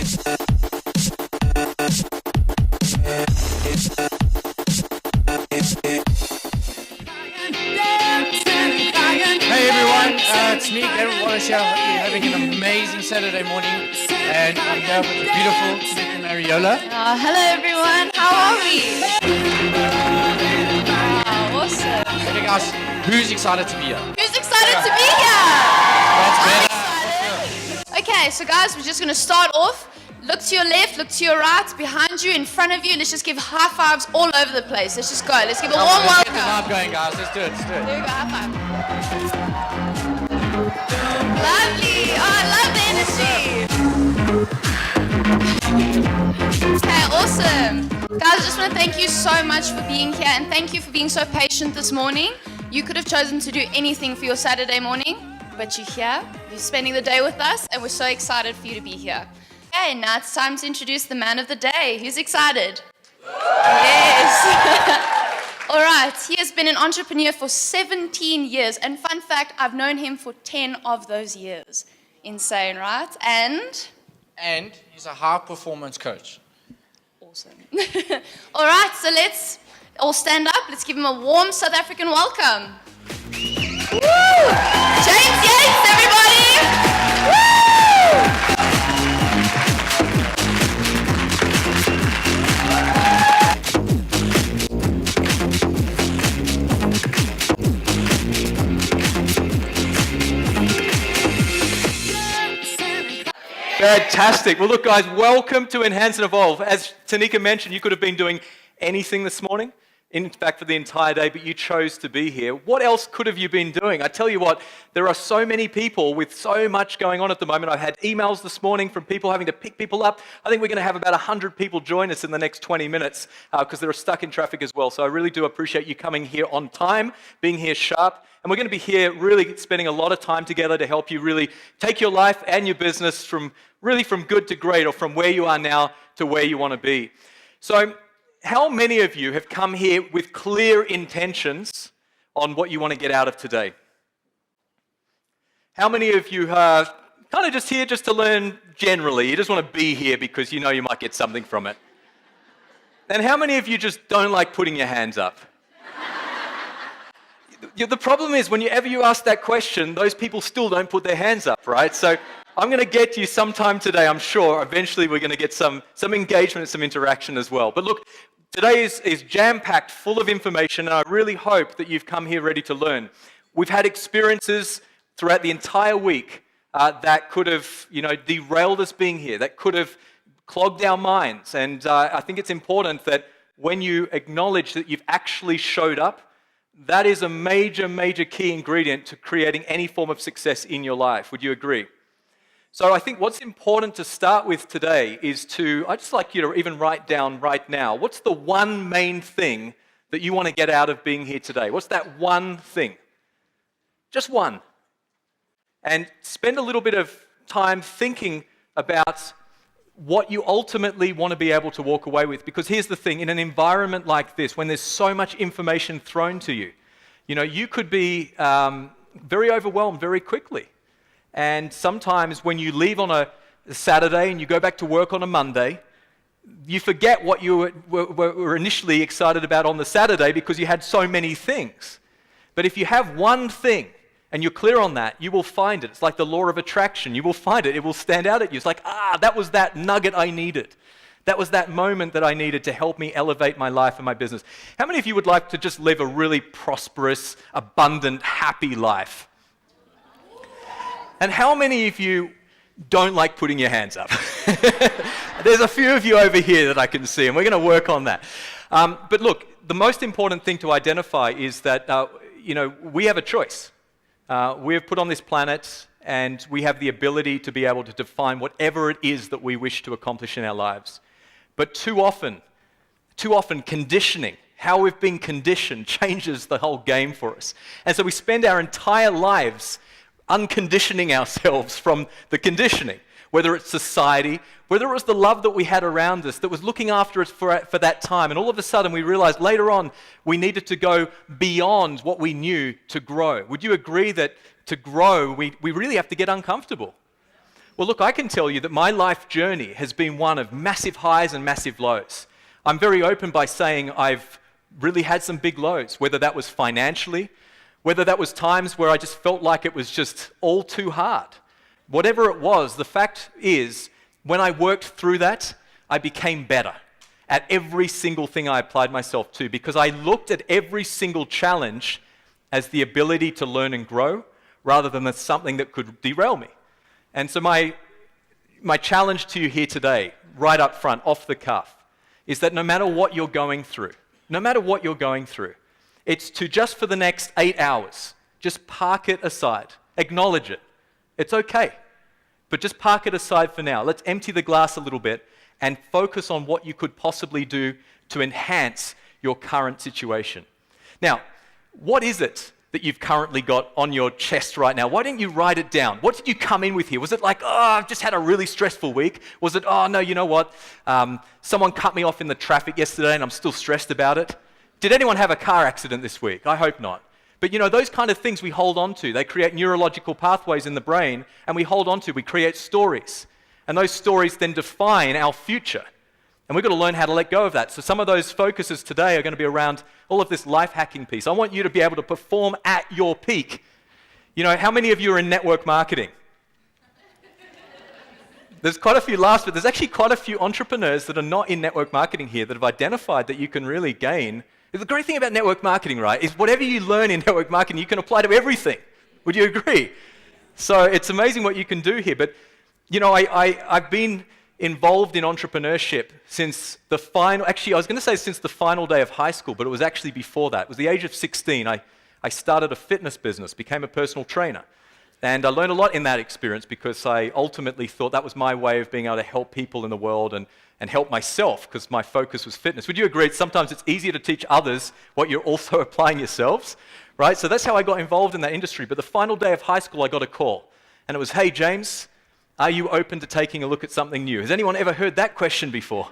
It's me, Gavin Wallace here. Hope you're having an amazing Saturday morning. And I'm here with the beautiful Tanika Mariola. Hello everyone, how are we? Wow, awesome. Okay guys, who's excited to be here? Who's excited to be here? That's I'm better. excited. Okay, so guys, we're just going to start off. Look to your left, look to your right, behind you, in front of you. Let's just give high fives all over the place. Let's just go. Let's give a warm Let's get the welcome. vibe going, guys. Let's do it. There we go, high five. Lovely. Oh, I love the energy. Okay, awesome. Guys, I just want to thank you so much for being here, and thank you for being so patient this morning. You could have chosen to do anything for your Saturday morning, but you're here. You're spending the day with us, and we're so excited for you to be here. Okay, now it's time to introduce the man of the day. Who's excited? Yes. All right, he has been an entrepreneur for 17 years, and fun fact, I've known him for 10 of those years. Insane, right? And he's a high performance coach. awesome. All right, so let's all stand up. Let's give him a warm South African welcome. Woo! James Yates, everybody! Woo! Fantastic. Well, look, guys, welcome to Enhance and Evolve. As Tanika mentioned, you could have been doing anything this morning, in fact, for the entire day, but you chose to be here. What else could have you been doing? I tell you what, there are so many people with so much going on at the moment. I've had emails this morning from people having to pick people up. I think we're going to have about 100 people join us in the next 20 minutes because they're stuck in traffic as well. So I really do appreciate you coming here on time, being here sharp. And we're going to be here really spending a lot of time together to help you really take your life and your business from good to great, or from where you are now to where you want to be. So how many of you have come here with clear intentions on what you want to get out of today? How many of you are kind of just here just to learn generally? You just want to be here because you know you might get something from it. And how many of you just don't like putting your hands up? The problem is, whenever you ask that question, those people still don't put their hands up, right? So I'm going to get you sometime today, I'm sure. Eventually we're going to get some engagement and some interaction as well. But look, today is jam-packed, full of information, and I really hope that you've come here ready to learn. We've had experiences throughout the entire week that could have, derailed us being here, that could have clogged our minds. And I think it's important that when you acknowledge that you've actually showed up, that is a major, major key ingredient to creating any form of success in your life. Would you agree? So I think what's important to start with today is I'd just like you to even write down right now, what's the one main thing that you want to get out of being here today? What's that one thing? Just one. And spend a little bit of time thinking about what you ultimately want to be able to walk away with. Because here's the thing, in an environment like this, when there's so much information thrown to you, you could be very overwhelmed very quickly. And sometimes when you leave on a Saturday and you go back to work on a Monday, you forget what you were initially excited about on the Saturday because you had so many things. But if you have one thing and you're clear on that, you will find it. It's like the law of attraction. You will find it. It will stand out at you. It's like, that was that nugget I needed. That was that moment that I needed to help me elevate my life and my business. How many of you would like to just live a really prosperous, abundant, happy life? And how many of you don't like putting your hands up? There's a few of you over here that I can see, and we're going to work on that. But look, the most important thing to identify is that, we have a choice. We're put on this planet, and we have the ability to be able to define whatever it is that we wish to accomplish in our lives. But too often, conditioning, how we've been conditioned, changes the whole game for us. And so we spend our entire lives unconditioning ourselves from the conditioning, whether it's society, whether it was the love that we had around us that was looking after us for that time. And all of a sudden we realized later on we needed to go beyond what we knew to grow. Would you agree that to grow, we really have to get uncomfortable? Well, look, I can tell you that my life journey has been one of massive highs and massive lows. I'm very open by saying I've really had some big lows, whether that was financially, whether that was times where I just felt like it was just all too hard. Whatever it was, the fact is, when I worked through that, I became better at every single thing I applied myself to, because I looked at every single challenge as the ability to learn and grow, rather than as something that could derail me. And so my challenge to you here today, right up front, off the cuff, is that no matter what you're going through, it's to just for the next 8 hours, just park it aside, acknowledge it. It's okay, but just park it aside for now. Let's empty the glass a little bit and focus on what you could possibly do to enhance your current situation. Now, what is it that you've currently got on your chest right now? Why didn't you write it down? What did you come in with here? Was it like, oh, I've just had a really stressful week? Was it, oh, no, you know what? Someone cut me off in the traffic yesterday and I'm still stressed about it? Did anyone have a car accident this week? I hope not. But you know, those kind of things we hold on to. They create neurological pathways in the brain, and we hold on to, we create stories. And those stories then define our future. And we've got to learn how to let go of that. So some of those focuses today are going to be around all of this life hacking piece. I want you to be able to perform at your peak. You know, how many of you are in network marketing? There's quite a few laughs, but there's actually quite a few entrepreneurs that are not in network marketing here that have identified that you can really gain. The great thing about network marketing, right, is whatever you learn in network marketing, you can apply to everything. Would you agree? So it's amazing what you can do here. But, you know, I've been involved in entrepreneurship since the final, actually, I was going to say since the final day of high school, but it was actually before that. It was the age of 16. I started a fitness business, became a personal trainer. And I learned a lot in that experience because I ultimately thought that was my way of being able to help people in the world and help myself, because my focus was fitness. Would you agree? Sometimes it's easier to teach others what you're also applying yourselves, right? So that's how I got involved in that industry. But the final day of high school, I got a call. And it was, hey, James, are you open to taking a look at something new? Has anyone ever heard that question before?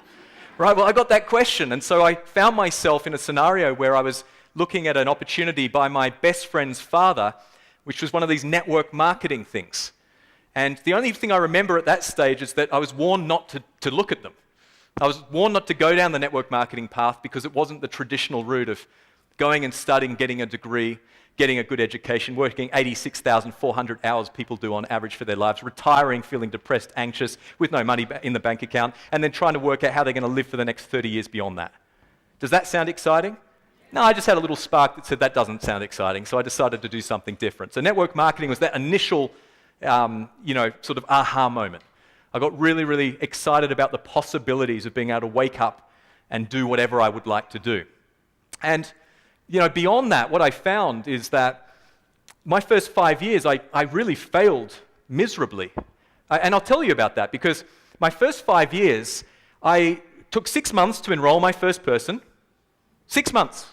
Right, well, I got that question. And so I found myself in a scenario where I was looking at an opportunity by my best friend's father, which was one of these network marketing things. And the only thing I remember at that stage is that I was warned not to look at them. I was warned not to go down the network marketing path because it wasn't the traditional route of going and studying, getting a degree, getting a good education, working 86,400 hours people do on average for their lives, retiring, feeling depressed, anxious, with no money in the bank account, and then trying to work out how they're going to live for the next 30 years beyond that. Does that sound exciting? No, I just had a little spark that said that doesn't sound exciting, so I decided to do something different. So network marketing was that initial, sort of aha moment. I got really, really excited about the possibilities of being able to wake up and do whatever I would like to do. And, you know, beyond that, what I found is that my first 5 years, I really failed miserably. And I'll tell you about that, because my first 5 years, I took 6 months to enroll my first person. 6 months.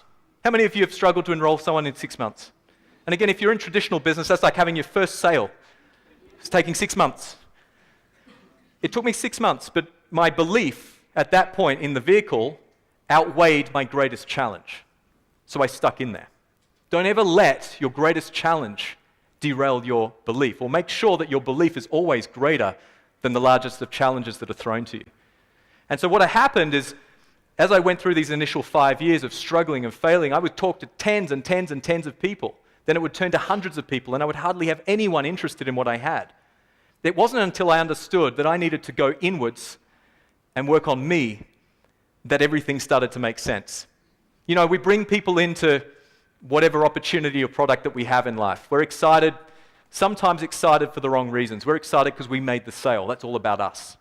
How many of you have struggled to enroll someone in 6 months? And again, if you're in traditional business, that's like having your first sale. It's taking 6 months. It took me 6 months, but my belief at that point in the vehicle outweighed my greatest challenge. So I stuck in there. Don't ever let your greatest challenge derail your belief, or make sure that your belief is always greater than the largest of challenges that are thrown to you. And so what happened is, as I went through these initial 5 years of struggling and failing, I would talk to tens and tens and tens of people. Then it would turn to hundreds of people, and I would hardly have anyone interested in what I had. It wasn't until I understood that I needed to go inwards and work on me that everything started to make sense. You know, we bring people into whatever opportunity or product that we have in life. We're excited, sometimes excited for the wrong reasons. We're excited because we made the sale. That's all about us.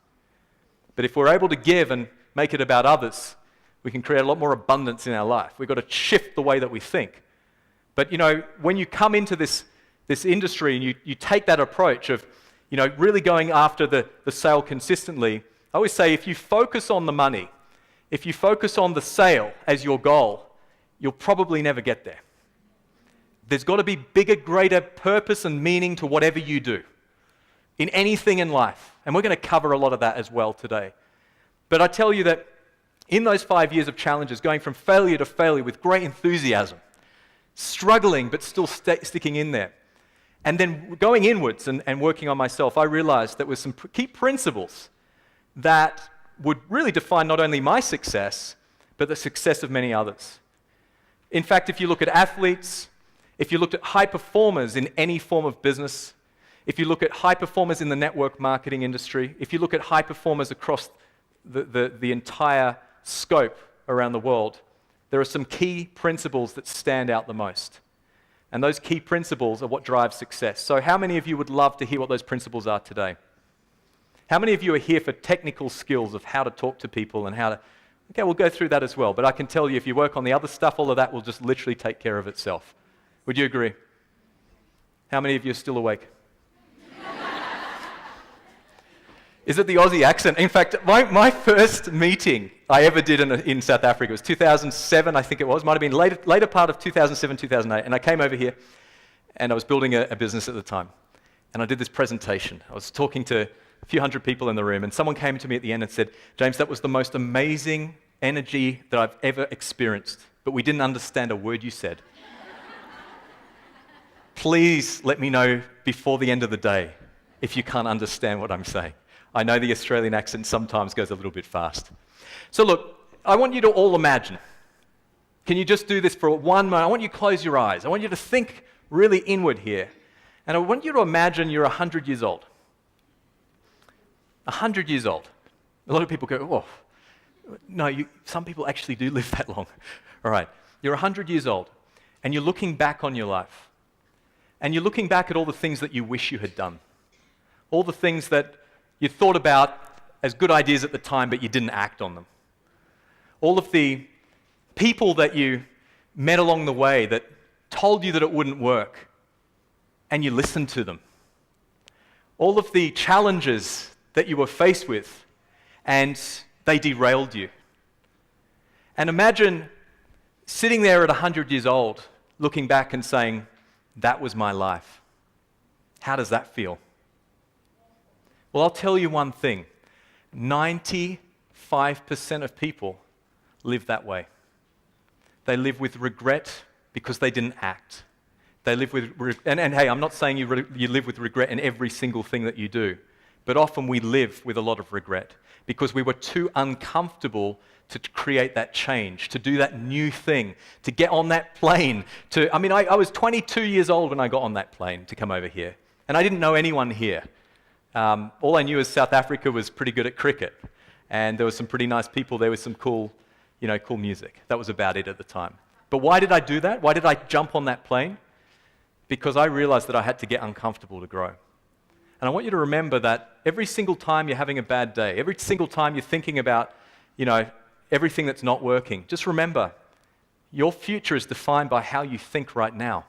But if we're able to give and make it about others, we can create a lot more abundance in our life. We've got to shift the way that we think. But, you know, when you come into this industry and you take that approach of, you know, really going after the sale consistently, I always say if you focus on the money, if you focus on the sale as your goal, you'll probably never get there. There's got to be bigger, greater purpose and meaning to whatever you do in anything in life. And we're going to cover a lot of that as well today. But I tell you that in those 5 years of challenges, going from failure to failure with great enthusiasm, struggling but still sticking in there, And then going inwards and working on myself, I realized there were some key principles that would really define not only my success, but the success of many others. In fact, if you look at athletes, if you looked at high performers in any form of business, if you look at high performers in the network marketing industry, if you look at high performers across the entire scope around the world, there are some key principles that stand out the most. And those key principles are what drives success. So how many of you would love to hear what those principles are today? How many of you are here for technical skills of how to talk to people and how to... Okay, we'll go through that as well. But I can tell you, if you work on the other stuff, all of that will just literally take care of itself. Would you agree? How many of you are still awake? Is it the Aussie accent? In fact, my first meeting I ever did in South Africa was 2007, I think it was. Might have been later part of 2007, 2008. And I came over here, and I was building a business at the time. And I did this presentation. I was talking to a few hundred people in the room, and someone came to me at the end and said, James, that was the most amazing energy that I've ever experienced, but we didn't understand a word you said. Please let me know before the end of the day if you can't understand what I'm saying. I know the Australian accent sometimes goes a little bit fast. So look, I want you to all imagine. Can you just do this for one moment? I want you to close your eyes. I want you to think really inward here. And I want you to imagine you're 100 years old. 100 years old. A lot of people go, oh, no, some people actually do live that long. All right, you're 100 years old, and you're looking back on your life. And you're looking back at all the things that you wish you had done. All the things that you thought about as good ideas at the time, but you didn't act on them. All of the people that you met along the way that told you that it wouldn't work, and you listened to them. All of the challenges that you were faced with, and they derailed you. And imagine sitting there at 100 years old, looking back and saying, that was my life. How does that feel? Well, I'll tell you one thing. 95% of people live that way. They live with regret because they didn't act. They live with, and hey, I'm not saying you live with regret in every single thing that you do, but often we live with a lot of regret because we were too uncomfortable to create that change, to do that new thing, to get on that plane. I was 22 years old when I got on that plane to come over here, and I didn't know anyone here. All I knew is South Africa was pretty good at cricket, and there were some pretty nice people there with some cool music. That was about it at the time. But why did I do that? Why did I jump on that plane? Because I realized that I had to get uncomfortable to grow. And I want you to remember that every single time you're having a bad day, every single time you're thinking about, everything that's not working, just remember, your future is defined by how you think right now.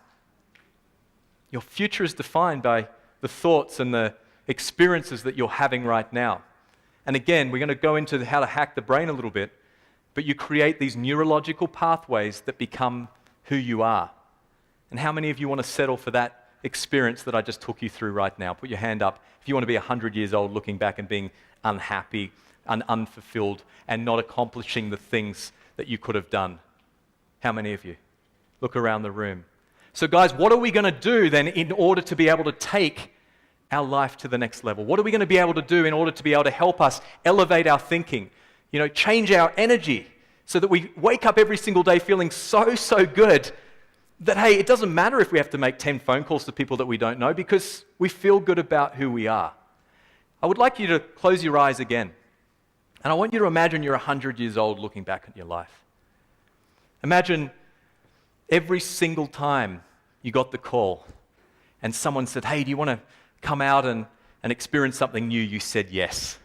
Your future is defined by the thoughts and the experiences that you're having right now. And again, we're going to go into how to hack the brain a little bit, but you create these neurological pathways that become who you are. And how many of you want to settle for that experience that I just took you through right now? Put your hand up if you want to be 100 years old looking back and being unhappy and unfulfilled and not accomplishing the things that you could have done. How many of you? Look around the room. So guys, what are we going to do then in order to be able to take our life to the next level? What are we going to be able to do in order to be able to help us elevate our thinking, change our energy so that we wake up every single day feeling so good that, hey, it doesn't matter if we have to make 10 phone calls to people that we don't know because we feel good about who we are. I would like you to close your eyes again. And I want you to imagine you're 100 years old looking back at your life. Imagine every single time you got the call and someone said, hey, do you want to come out and experience something new? You said yes.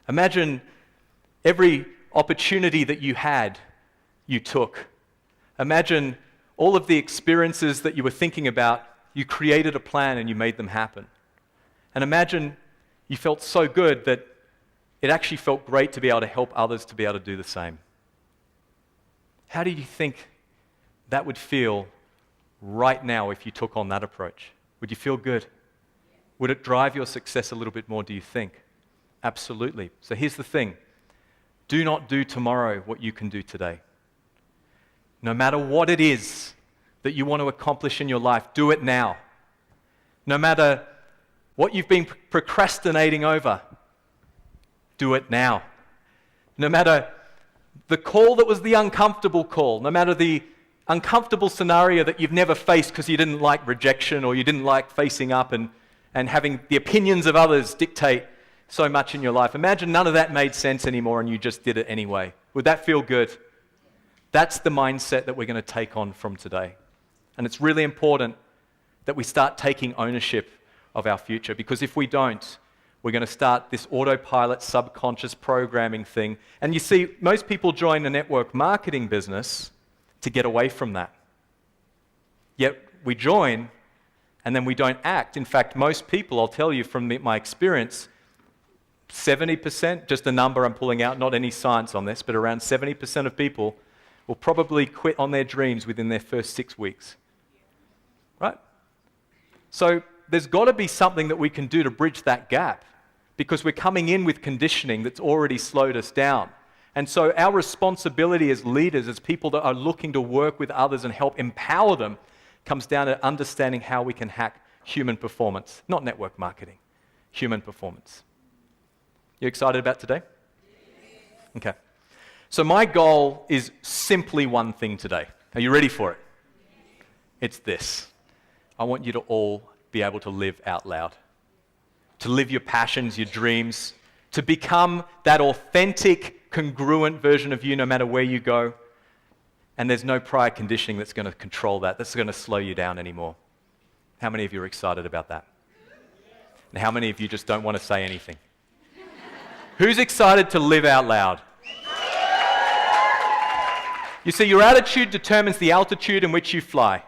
Imagine every opportunity that you had, you took. Imagine all of the experiences that you were thinking about, you created a plan and you made them happen. And imagine you felt so good that it actually felt great to be able to help others to be able to do the same. How do you think that would feel right now if you took on that approach? Would you feel good? Would it drive your success a little bit more, do you think? Absolutely. So here's the thing. Do not do tomorrow what you can do today. No matter what it is that you want to accomplish in your life, do it now. No matter what you've been procrastinating over, do it now. No matter the call that was the uncomfortable call, no matter the uncomfortable scenario that you've never faced because you didn't like rejection or you didn't like facing up and having the opinions of others dictate so much in your life. Imagine none of that made sense anymore and you just did it anyway. Would that feel good? That's the mindset that we're going to take on from today. And it's really important that we start taking ownership of our future, because if we don't, we're going to start this autopilot subconscious programming thing. And you see, most people join the network marketing business to get away from that. Yet we join and then we don't act. In fact, most people, I'll tell you from my experience, 70%, just a number I'm pulling out, not any science on this, but around 70% of people will probably quit on their dreams within their first 6 weeks. Right? So there's got to be something that we can do to bridge that gap, because we're coming in with conditioning that's already slowed us down. And so our responsibility as leaders, as people that are looking to work with others and help empower them, comes down to understanding how we can hack human performance, not network marketing, human performance. You excited about today? Okay. So my goal is simply one thing today. Are you ready for it? It's this. I want you to all be able to live out loud, to live your passions, your dreams, to become that authentic, congruent version of you no matter where you go. And there's no prior conditioning that's going to control that, that's going to slow you down anymore. How many of you are excited about that? And how many of you just don't want to say anything? Who's excited to live out loud? You see, your attitude determines the altitude in which you fly.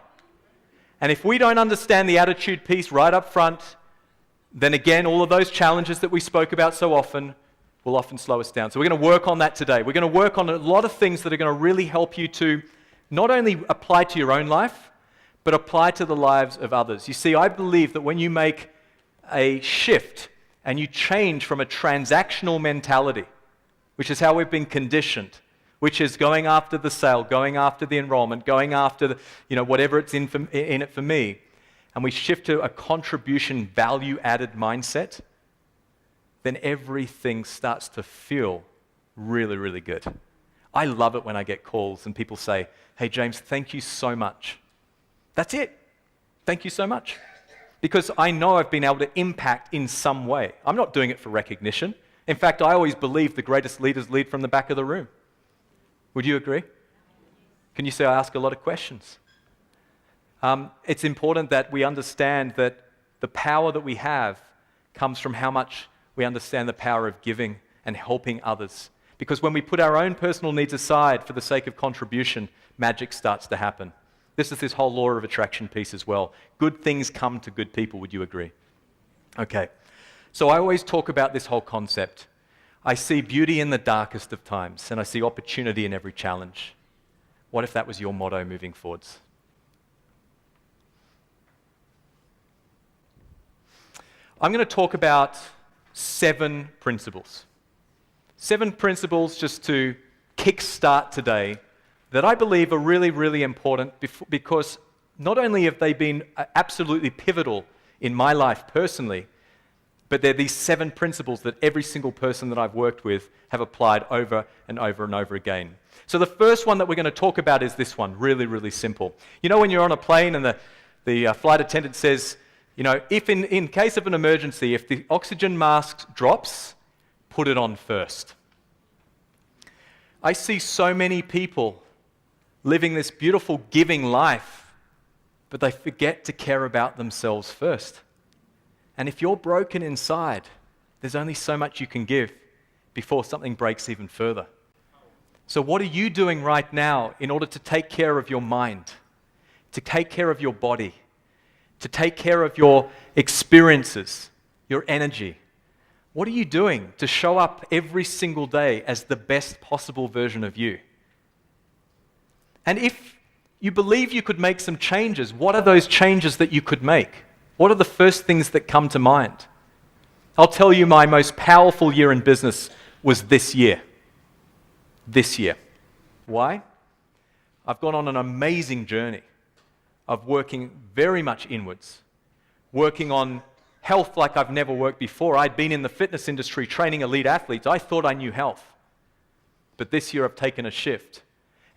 And if we don't understand the attitude piece right up front, then again, all of those challenges that we spoke about so often will often slow us down. So we're going to work on that today. We're going to work on a lot of things that are going to really help you to not only apply to your own life, but apply to the lives of others. You see, I believe that when you make a shift and you change from a transactional mentality, which is how we've been conditioned, which is going after the sale, going after the enrollment, going after the, whatever it's in it for me, and we shift to a contribution value-added mindset, then everything starts to feel really, really good. I love it when I get calls and people say, "Hey James, thank you so much." That's it. Thank you so much. Because I know I've been able to impact in some way. I'm not doing it for recognition. In fact, I always believe the greatest leaders lead from the back of the room. Would you agree? Can you say I ask a lot of questions? It's important that we understand that the power that we have comes from how much we understand the power of giving and helping others. Because when we put our own personal needs aside for the sake of contribution, magic starts to happen. This is this whole law of attraction piece as well. Good things come to good people, would you agree? Okay, so I always talk about this whole concept. I see beauty in the darkest of times, and I see opportunity in every challenge. What if that was your motto moving forwards? I'm going to talk about 7 principles. 7 principles just to kickstart today that I believe are really, really important because not only have they been absolutely pivotal in my life personally, but they're these 7 principles that every single person that I've worked with have applied over and over and over again. So the first one that we're going to talk about is this one, really, really simple. You know when you're on a plane and the flight attendant says, if in case of an emergency, if the oxygen mask drops, put it on first. I see so many people living this beautiful giving life, but they forget to care about themselves first. And if you're broken inside, there's only so much you can give before something breaks even further. So what are you doing right now in order to take care of your mind, to take care of your body, to take care of your experiences, your energy? What are you doing to show up every single day as the best possible version of you? And if you believe you could make some changes, what are those changes that you could make? What are the first things that come to mind? I'll tell you, my most powerful year in business was this year. This year. Why? I've gone on an amazing journey of working very much inwards, working on health like I've never worked before. I'd been in the fitness industry training elite athletes. I thought I knew health. But this year I've taken a shift.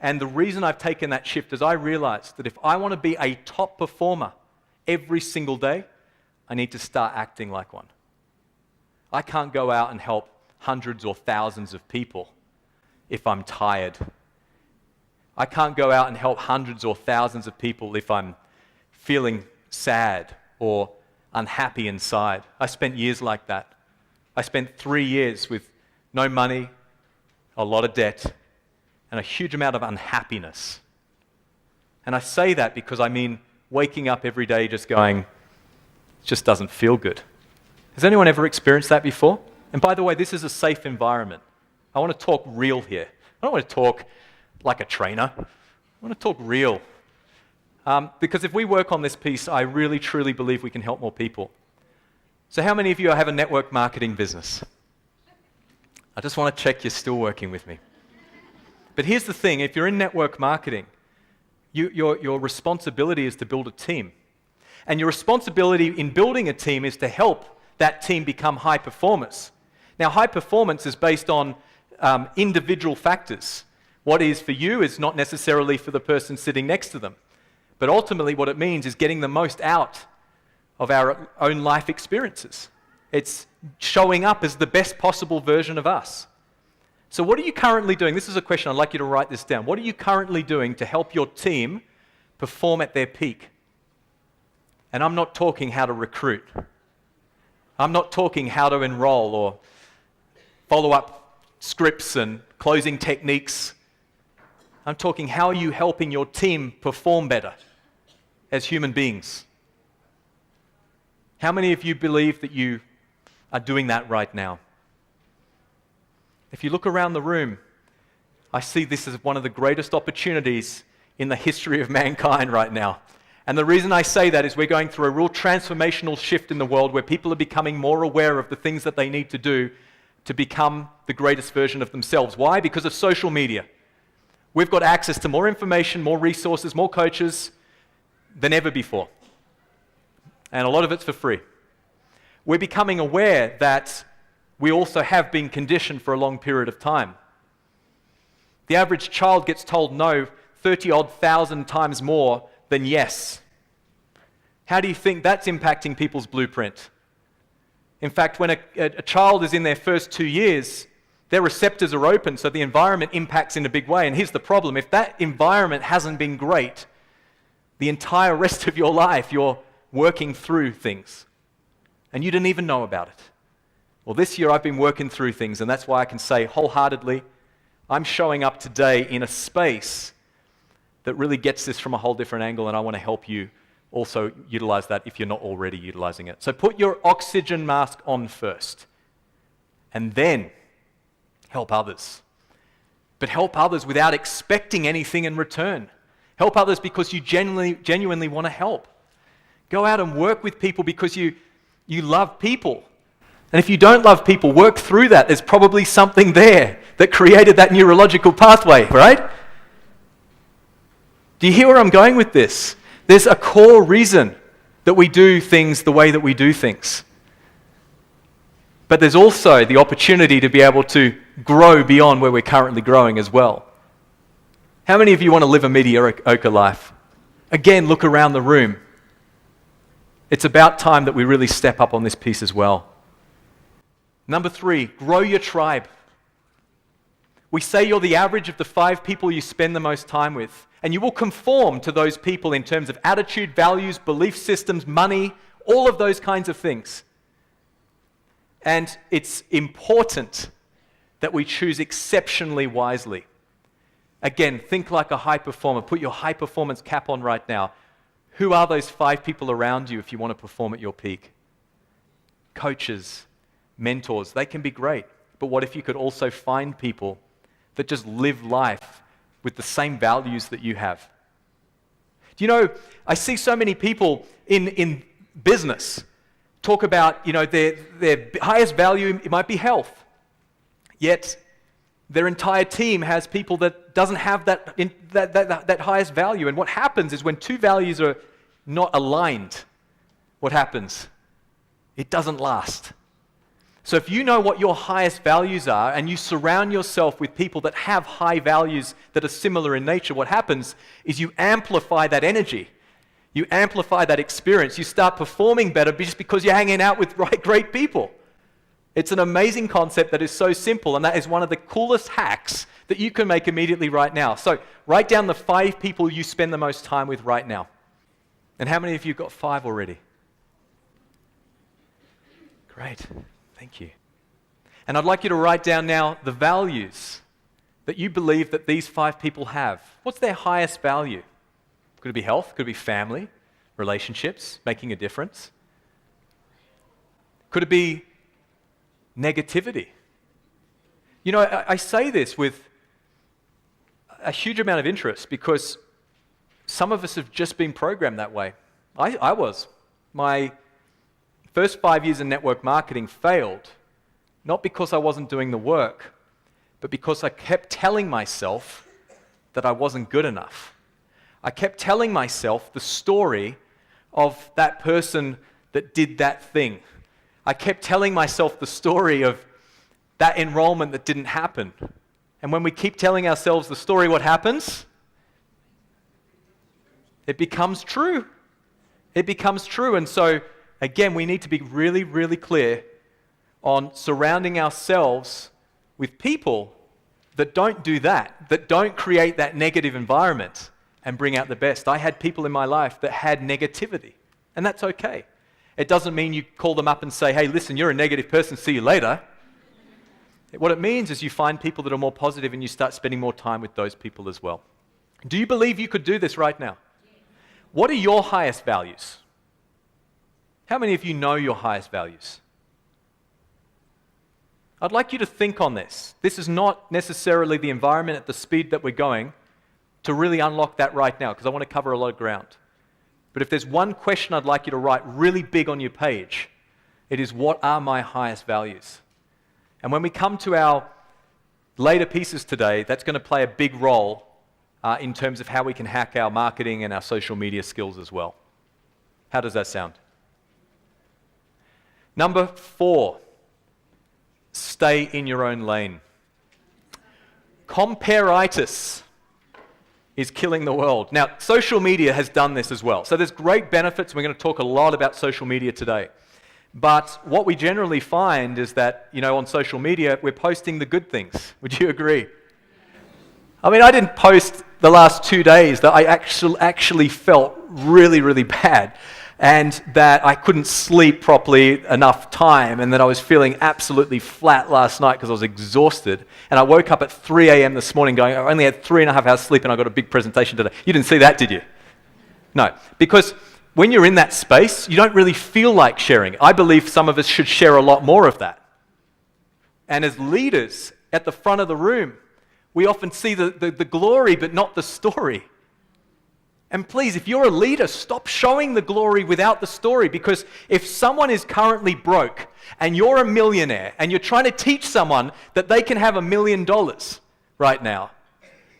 And the reason I've taken that shift is I realized that if I want to be a top performer every single day, I need to start acting like one. I can't go out and help hundreds or thousands of people if I'm tired. I can't go out and help hundreds or thousands of people if I'm feeling sad or unhappy inside. I spent years like that. I spent 3 years with no money, a lot of debt, and a huge amount of unhappiness. And I say that because I mean waking up every day just going, it just doesn't feel good. Has anyone ever experienced that before? And by the way, this is a safe environment. I want to talk real here. I don't want to talk like a trainer. I want to talk real. Because if we work on this piece, I really, truly believe we can help more people. So how many of you have a network marketing business? I just want to check you're still working with me. But here's the thing, if you're in network marketing, your responsibility is to build a team. And your responsibility in building a team is to help that team become high performers. Now, high performance is based on individual factors. What is for you is not necessarily for the person sitting next to them. But ultimately what it means is getting the most out of our own life experiences. It's showing up as the best possible version of us. So what are you currently doing? This is a question, I'd like you to write this down. What are you currently doing to help your team perform at their peak? And I'm not talking how to recruit. I'm not talking how to enroll or follow up scripts and closing techniques. I'm talking how are you helping your team perform better as human beings? How many of you believe that you are doing that right now? If you look around the room, I see this as one of the greatest opportunities in the history of mankind right now. And the reason I say that is we're going through a real transformational shift in the world where people are becoming more aware of the things that they need to do to become the greatest version of themselves. Why? Because of social media. We've got access to more information, more resources, more coaches than ever before. And a lot of it's for free. We're becoming aware that we also have been conditioned for a long period of time. The average child gets told no 30-odd thousand times more than yes. How do you think that's impacting people's blueprint? In fact, when a child is in their first 2 years, their receptors are open, so the environment impacts in a big way. And here's the problem. If that environment hasn't been great, the entire rest of your life, you're working through things. And you didn't even know about it. Well, this year I've been working through things, and that's why I can say wholeheartedly, I'm showing up today in a space that really gets this from a whole different angle, and I want to help you also utilize that if you're not already utilizing it. So put your oxygen mask on first, and then help others. But help others without expecting anything in return. Help others because you genuinely want to help. Go out and work with people because you love people. And if you don't love people, work through that. There's probably something there that created that neurological pathway, right? Do you hear where I'm going with this? There's a core reason that we do things the way that we do things. But there's also the opportunity to be able to grow beyond where we're currently growing as well. How many of you want to live a mediocre life? Again, look around the room. It's about time that we really step up on this piece as well. Number 3, grow your tribe. We say you're the average of the 5 people you spend the most time with, and you will conform to those people in terms of attitude, values, belief systems, money, all of those kinds of things. And it's important that we choose exceptionally wisely. Again, think like a high performer. Put your high performance cap on right now. Who are those 5 people around you if you want to perform at your peak? Coaches, mentors, they can be great. But what if you could also find people that just live life with the same values that you have? Do you know, I see so many people in business talk about, their highest value, it might be health. Yet their entire team has people that doesn't have that highest value. And what happens is when 2 values are not aligned, what happens? It doesn't last. So if you know what your highest values are and you surround yourself with people that have high values that are similar in nature, what happens is you amplify that energy. You amplify that experience. You start performing better just because you're hanging out with great people. It's an amazing concept that is so simple, and that is one of the coolest hacks that you can make immediately right now. So write down the 5 people you spend the most time with right now. And how many of you got 5 already? Great. Thank you. And I'd like you to write down now the values that you believe that these 5 people have. What's their highest value? Could it be health? Could it be family, relationships, making a difference? Could it be negativity? You know, I say this with a huge amount of interest because some of us have just been programmed that way. I was. My first 5 years in network marketing failed, not because I wasn't doing the work, but because I kept telling myself that I wasn't good enough. I kept telling myself the story of that person that did that thing. I kept telling myself the story of that enrollment that didn't happen. And when we keep telling ourselves the story, what happens? It becomes true. It becomes true. And so, again, we need to be really, really clear on surrounding ourselves with people that don't do that don't create that negative environment and bring out the best. I had people in my life that had negativity, and that's okay. It doesn't mean you call them up and say, hey, listen, you're a negative person, see you later. What it means is you find people that are more positive and you start spending more time with those people as well. Do you believe you could do this right now? What are your highest values? How many of you know your highest values? I'd like you to think on this. This is not necessarily the environment at the speed that we're going to really unlock that right now, because I want to cover a lot of ground. But if there's one question I'd like you to write really big on your page, it is, what are my highest values? And when we come to our later pieces today, that's going to play a big role in terms of how we can hack our marketing and our social media skills as well. How does that sound? Number 4, stay in your own lane. Comparitis is killing the world. Now, social media has done this as well. So there's great benefits. We're going to talk a lot about social media today. But what we generally find is that, you know, on social media, we're posting the good things. Would you agree? I mean, I didn't post the last 2 days that I actually felt really, really bad, and that I couldn't sleep properly enough time, and that I was feeling absolutely flat last night because I was exhausted. And I woke up at 3 a.m. this morning going, I only had 3.5 hours sleep and I got a big presentation today. You didn't see that, did you? No, because when you're in that space, you don't really feel like sharing. I believe some of us should share a lot more of that. And as leaders at the front of the room, we often see the glory but not the story. And please, if you're a leader, stop showing the glory without the story, because if someone is currently broke and you're a millionaire and you're trying to teach someone that they can have $1 million right now,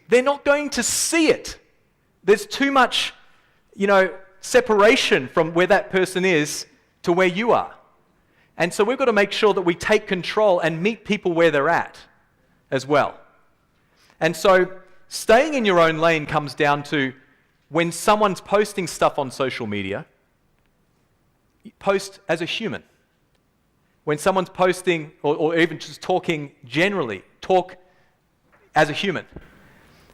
they're not going to see it. There's too much, separation from where that person is to where you are. And so we've got to make sure that we take control and meet people where they're at as well. And so staying in your own lane comes down to, when someone's posting stuff on social media, post as a human. When someone's posting or even just talking generally, talk as a human.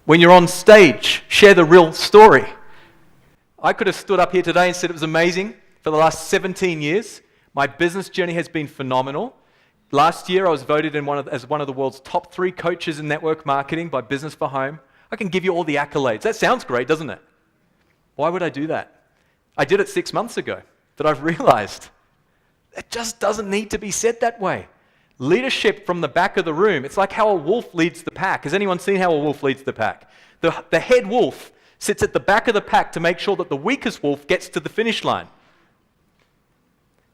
When you're on stage, share the real story. I could have stood up here today and said it was amazing. For the last 17 years, my business journey has been phenomenal. Last year, I was voted as one of the world's top 3 coaches in network marketing by Business for Home. I can give you all the accolades. That sounds great, doesn't it? Why would I do that? I did it 6 months ago, but I've realized it just doesn't need to be said that way. Leadership from the back of the room, it's like how a wolf leads the pack. Has anyone seen how a wolf leads the pack? The head wolf sits at the back of the pack to make sure that the weakest wolf gets to the finish line.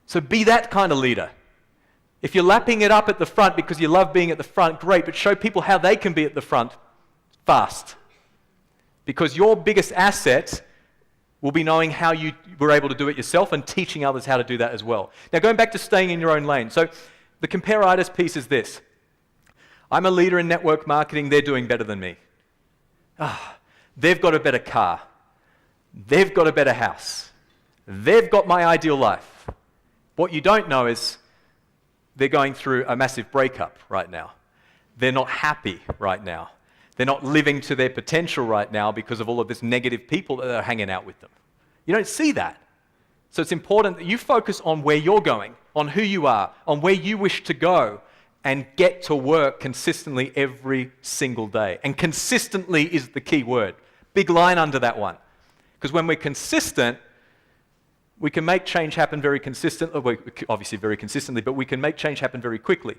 So be that kind of leader. If you're lapping it up at the front because you love being at the front, great, but show people how they can be at the front fast. Because your biggest asset will be knowing how you were able to do it yourself and teaching others how to do that as well. Now, going back to staying in your own lane. So the compare-itis piece is this. I'm a leader in network marketing. They're doing better than me. They've got a better car. They've got a better house. They've got my ideal life. What you don't know is they're going through a massive breakup right now. They're not happy right now. They're not living to their potential right now because of all of this negative people that are hanging out with them. You don't see that. So it's important that you focus on where you're going, on who you are, on where you wish to go, and get to work consistently every single day. And consistently is the key word. Big line under that one. Because when we're consistent, we can make change happen very consistently, obviously very consistently, but we can make change happen very quickly.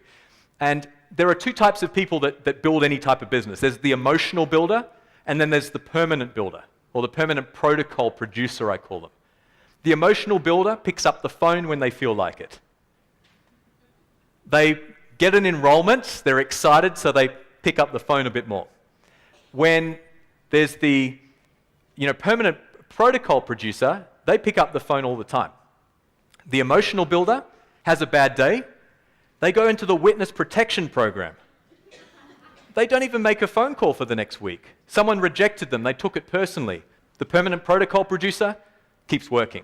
And there are two types of people that build any type of business. There's the emotional builder, and then there's the permanent builder, or the permanent protocol producer, I call them. The emotional builder picks up the phone when they feel like it. They get an enrollment, they're excited, so they pick up the phone a bit more. When there's the permanent protocol producer, they pick up the phone all the time. The emotional builder has a bad day, they go into the witness protection program. They don't even make a phone call for the next week. Someone rejected them, they took it personally. The permanent protocol producer keeps working.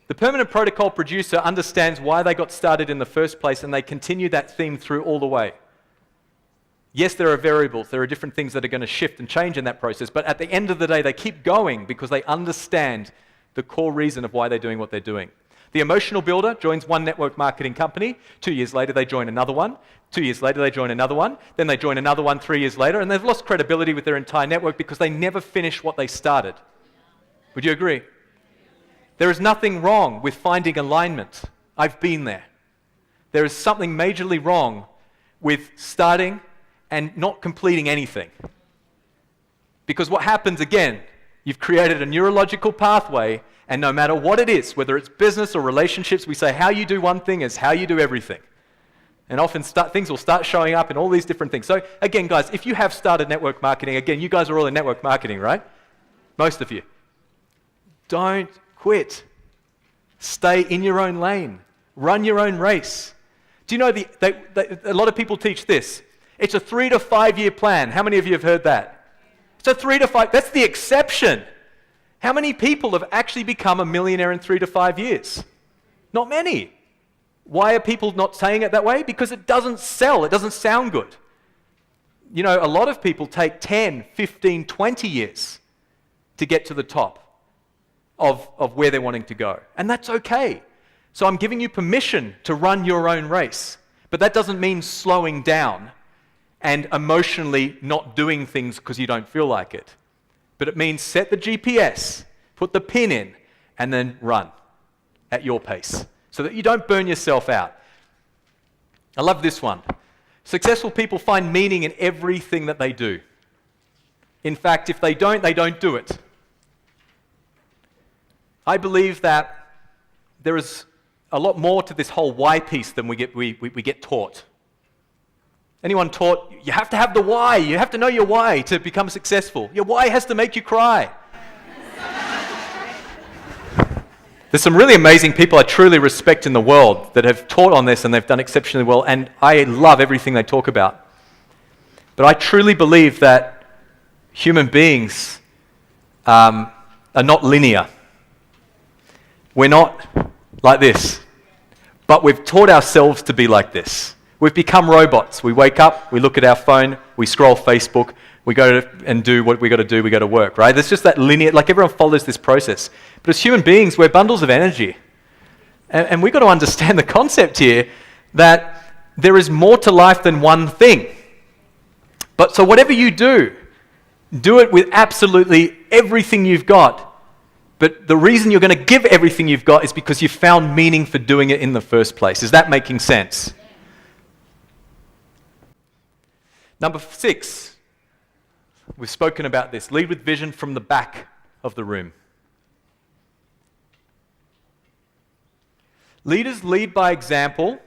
The permanent protocol producer understands why they got started in the first place, and they continue that theme through all the way. Yes, there are variables, there are different things that are going to shift and change in that process, but at the end of the day, they keep going because they understand the core reason of why they're doing what they're doing. The emotional builder joins one network marketing company. 2 years later, they join another one. 2 years later, they join another one. Then they join another one 3 years later, and they've lost credibility with their entire network because they never finish what they started. Would you agree? There is nothing wrong with finding alignment. I've been there. There is something majorly wrong with starting and not completing anything. Because what happens, again, you've created a neurological pathway, and no matter what it is, whether it's business or relationships, we say how you do one thing is how you do everything. And often things will start showing up in all these different things. So again, guys, if you have started network marketing, again, you guys are all in network marketing, right? Most of you. Don't quit. Stay in your own lane. Run your own race. Do you know a lot of people teach this? It's a 3 to 5 year plan. How many of you have heard that? It's a 3 to 5. That's the exception. How many people have actually become a millionaire in 3 to 5 years? Not many. Why are people not saying it that way? Because it doesn't sell. It doesn't sound good. You know, a lot of people take 10, 15, 20 years to get to the top of where they're wanting to go. And that's okay. So I'm giving you permission to run your own race. But that doesn't mean slowing down and emotionally not doing things because you don't feel like it. But it means set the GPS, put the pin in, and then run at your pace so that you don't burn yourself out. I love this one. Successful people find meaning in everything that they do. In fact, if they don't do it. I believe that there is a lot more to this whole why piece than we get taught. Anyone taught, you have to have the why, you have to know your why to become successful. Your why has to make you cry. There's some really amazing people I truly respect in the world that have taught on this and they've done exceptionally well, and I love everything they talk about. But I truly believe that human beings are not linear. We're not like this, but we've taught ourselves to be like this. We've become robots. We wake up, we look at our phone, we scroll Facebook, we go and do what we got to do, we go to work, right? There's just that linear, like everyone follows this process. But as human beings, we're bundles of energy. And we've got to understand the concept here that there is more to life than one thing. But so whatever you do it with absolutely everything you've got. But the reason you're going to give everything you've got is because you found meaning for doing it in the first place. Is that making sense? Number 6, we've spoken about this. Lead with vision from the back of the room. Leaders lead by example,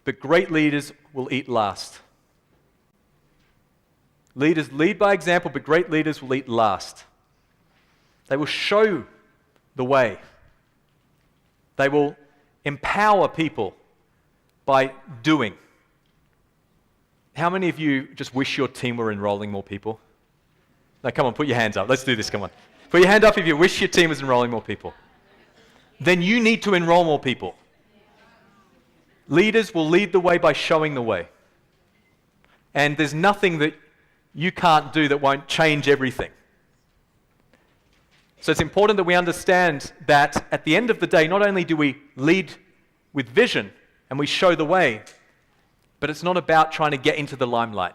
but great leaders will eat last. Leaders lead by example, but great leaders will eat last. They will show the way. They will empower people by doing. How many of you just wish your team were enrolling more people? No, come on, put your hands up. Let's do this, come on. Put your hand up if you wish your team was enrolling more people. Then you need to enroll more people. Leaders will lead the way by showing the way. And there's nothing that you can't do that won't change everything. So it's important that we understand that at the end of the day, not only do we lead with vision and we show the way, but it's not about trying to get into the limelight.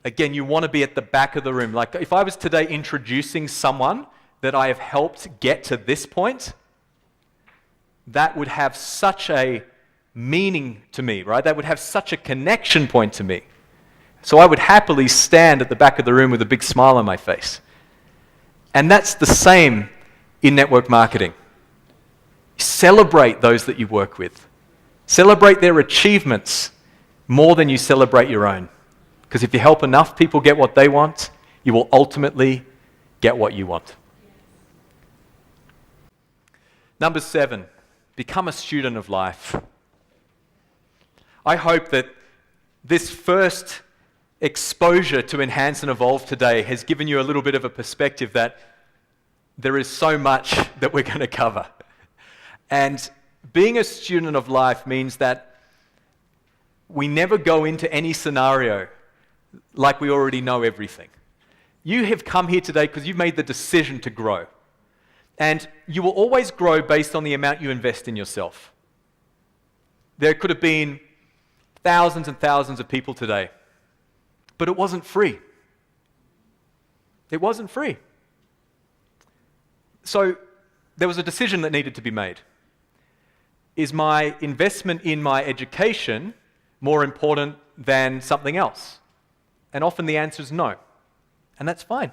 Again, you want to be at the back of the room. Like if I was today introducing someone that I have helped get to this point, that would have such a meaning to me, right? That would have such a connection point to me. So I would happily stand at the back of the room with a big smile on my face. And that's the same in network marketing. Celebrate those that you work with. Celebrate their achievements more than you celebrate your own. Because if you help enough people get what they want, you will ultimately get what you want. Number 7, become a student of life. I hope that this first exposure to Enhance and Evolve today has given you a little bit of a perspective that there is so much that we're going to cover. And being a student of life means that we never go into any scenario like we already know everything. You have come here today because you've made the decision to grow. And you will always grow based on the amount you invest in yourself. There could have been thousands and thousands of people today, but it wasn't free. It wasn't free. So there was a decision that needed to be made. Is my investment in my education more important than something else? And often the answer is no. And that's fine.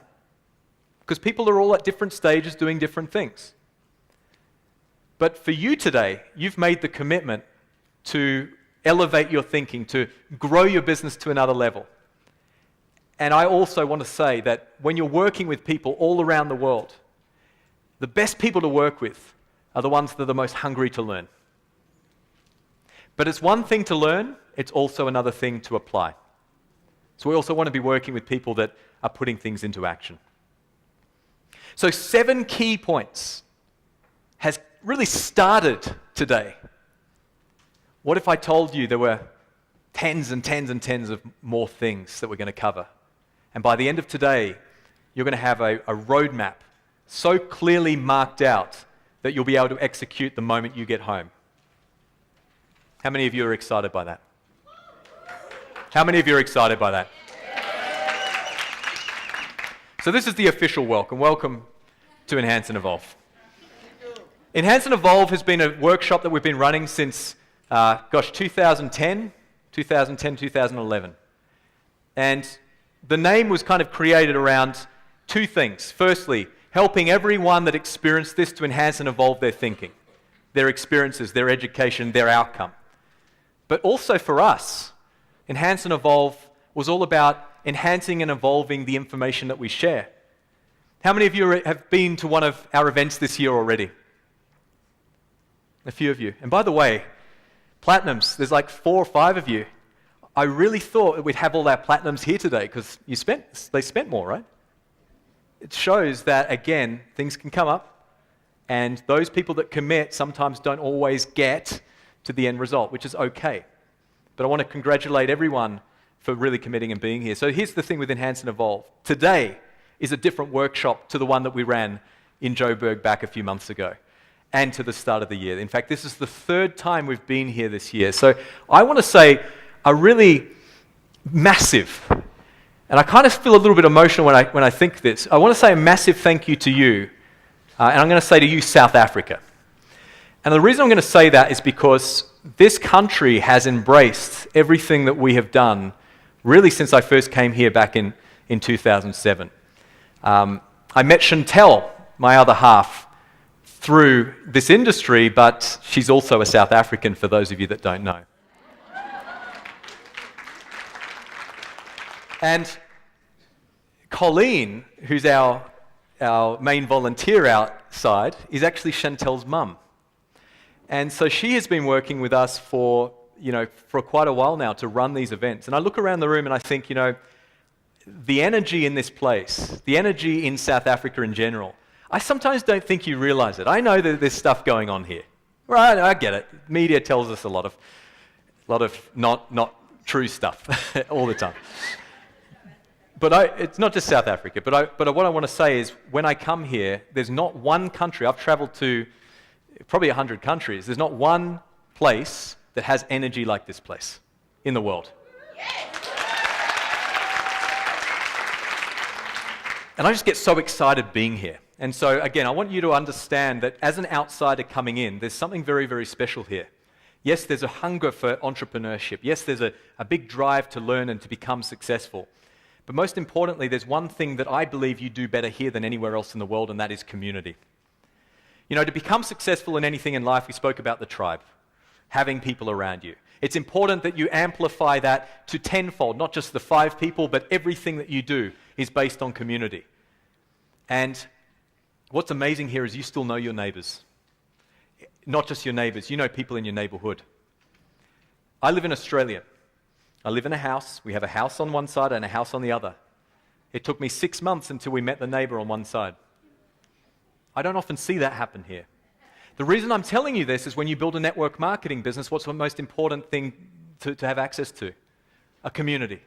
Because people are all at different stages doing different things. But for you today, you've made the commitment to elevate your thinking, to grow your business to another level. And I also want to say that when you're working with people all around the world, the best people to work with are the ones that are the most hungry to learn. But it's one thing to learn, it's also another thing to apply. So we also want to be working with people that are putting things into action. So 7 key points has really started today. What if I told you there were tens and tens and tens of more things that we're going to cover? And by the end of today, you're going to have a roadmap so clearly marked out that you'll be able to execute the moment you get home. How many of you are excited by that? How many of you are excited by that? So this is the official welcome. Welcome to Enhance and Evolve. Enhance and Evolve has been a workshop that we've been running since, 2010, 2011. And the name was kind of created around 2 things. Firstly, helping everyone that experienced this to enhance and evolve their thinking, their experiences, their education, their outcome. But also for us, Enhance and Evolve was all about enhancing and evolving the information that we share. How many of you have been to one of our events this year already? A few of you. And by the way, Platinums, there's like 4 or 5 of you. I really thought we'd have all our Platinums here today because they spent more, right? It shows that, again, things can come up, and those people that commit sometimes don't always get to the end result, which is okay. But I want to congratulate everyone for really committing and being here. So here's the thing with Enhance and Evolve. Today is a different workshop to the one that we ran in Joburg back a few months ago and to the start of the year. In fact, this is the 3rd time we've been here this year. So I want to say a really massive, and I kind of feel a little bit emotional when I think this. I want to say a massive thank you to you, and I'm going to say to you, South Africa. And the reason I'm going to say that is because this country has embraced everything that we have done really since I first came here back in 2007. I met Chantel, my other half, through this industry, but she's also a South African for those of you that don't know. And Colleen, who's our our main volunteer outside, is actually Chantel's mum. And so she has been working with us for quite a while now to run these events. And I look around the room and I think, the energy in this place, the energy in South Africa in general, I sometimes don't think you realize it. I know that there's stuff going on here. Right, I get it. Media tells us a lot of not true stuff all the time. But it's not just South Africa. But what I want to say is, when I come here, there's not one country. I've traveled to probably 100 countries. There's not one place that has energy like this place in the world. And I just get so excited being here. And so, again, I want you to understand that as an outsider coming in, there's something very, very special here. Yes, there's a hunger for entrepreneurship. Yes, there's a big drive to learn and to become successful. But most importantly, there's one thing that I believe you do better here than anywhere else in the world, and that is community. To become successful in anything in life, we spoke about the tribe, having people around you. It's important that you amplify that to tenfold, not just the 5 people, but everything that you do is based on community. And what's amazing here is you still know your neighbors. Not just your neighbors, you know people in your neighborhood. I live in Australia. I live in a house. We have a house on one side and a house on the other. It took me 6 months until we met the neighbor on one side. I don't often see that happen here. The reason I'm telling you this is, when you build a network marketing business, what's the most important thing to have access to? A community.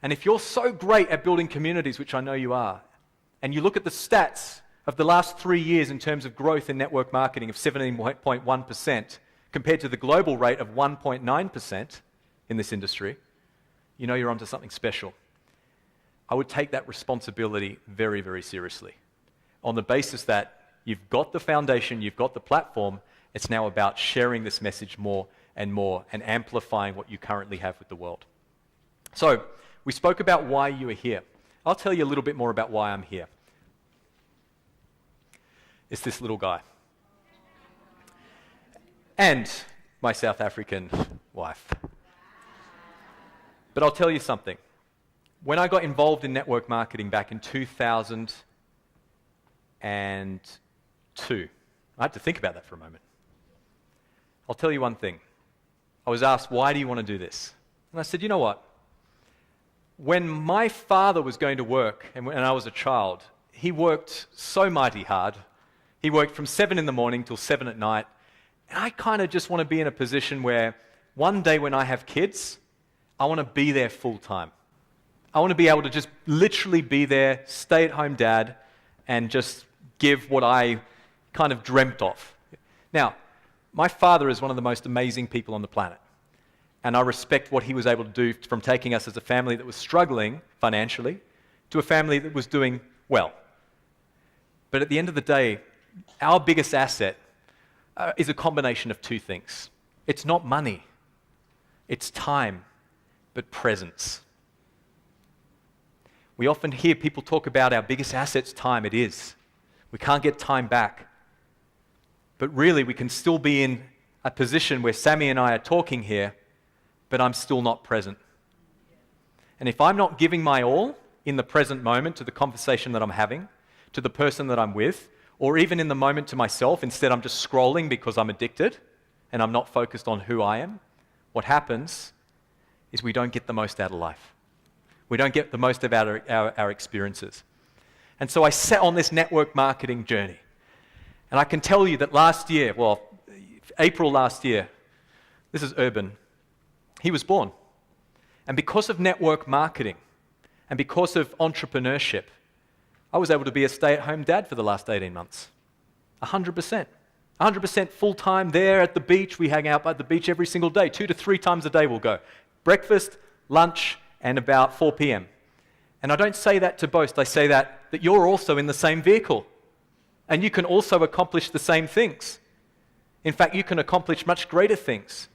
And if you're so great at building communities, which I know you are, and you look at the stats of the last 3 years in terms of growth in network marketing of 17.1% compared to the global rate of 1.9% in this industry, you know you're onto something special. I would take that responsibility very, very seriously. On the basis that you've got the foundation, you've got the platform, it's now about sharing this message more and amplifying what you currently have with the world. So, we spoke about why you are here. I'll tell you a little bit more about why I'm here. It's this little guy. And my South African wife. But I'll tell you something. When I got involved in network marketing back in 2002, I had to think about that for a moment. I'll tell you one thing. I was asked, why do you want to do this? And I said, you know what? When my father was going to work, and when I was a child, he worked so mighty hard. He worked from 7 in the morning till 7 at night. And I kind of just want to be in a position where one day when I have kids, I want to be there full time. I want to be able to just literally be there, stay-at-home dad, and just give what I kind of dreamt of. Now, my father is one of the most amazing people on the planet. And I respect what he was able to do, from taking us as a family that was struggling financially to a family that was doing well. But at the end of the day, our biggest asset is a combination of 2 things. It's not money, it's time, but presence. We often hear people talk about our biggest asset's time. It is. We can't get time back. But really, we can still be in a position where Sammy and I are talking here, but I'm still not present. And if I'm not giving my all in the present moment to the conversation that I'm having, to the person that I'm with, or even in the moment to myself, instead I'm just scrolling because I'm addicted and I'm not focused on who I am, what happens is we don't get the most out of life. We don't get the most of our experiences. And so I set on this network marketing journey. And I can tell you that April last year, this is Urban, he was born. And because of network marketing and because of entrepreneurship, I was able to be a stay-at-home dad for the last 18 months. 100%. 100% full-time there at the beach. We hang out at the beach every single day. 2 to 3 times a day we'll go. Breakfast, lunch, and about 4 p.m. And I don't say that to boast. I say that you're also in the same vehicle. And you can also accomplish the same things. In fact, you can accomplish much greater things.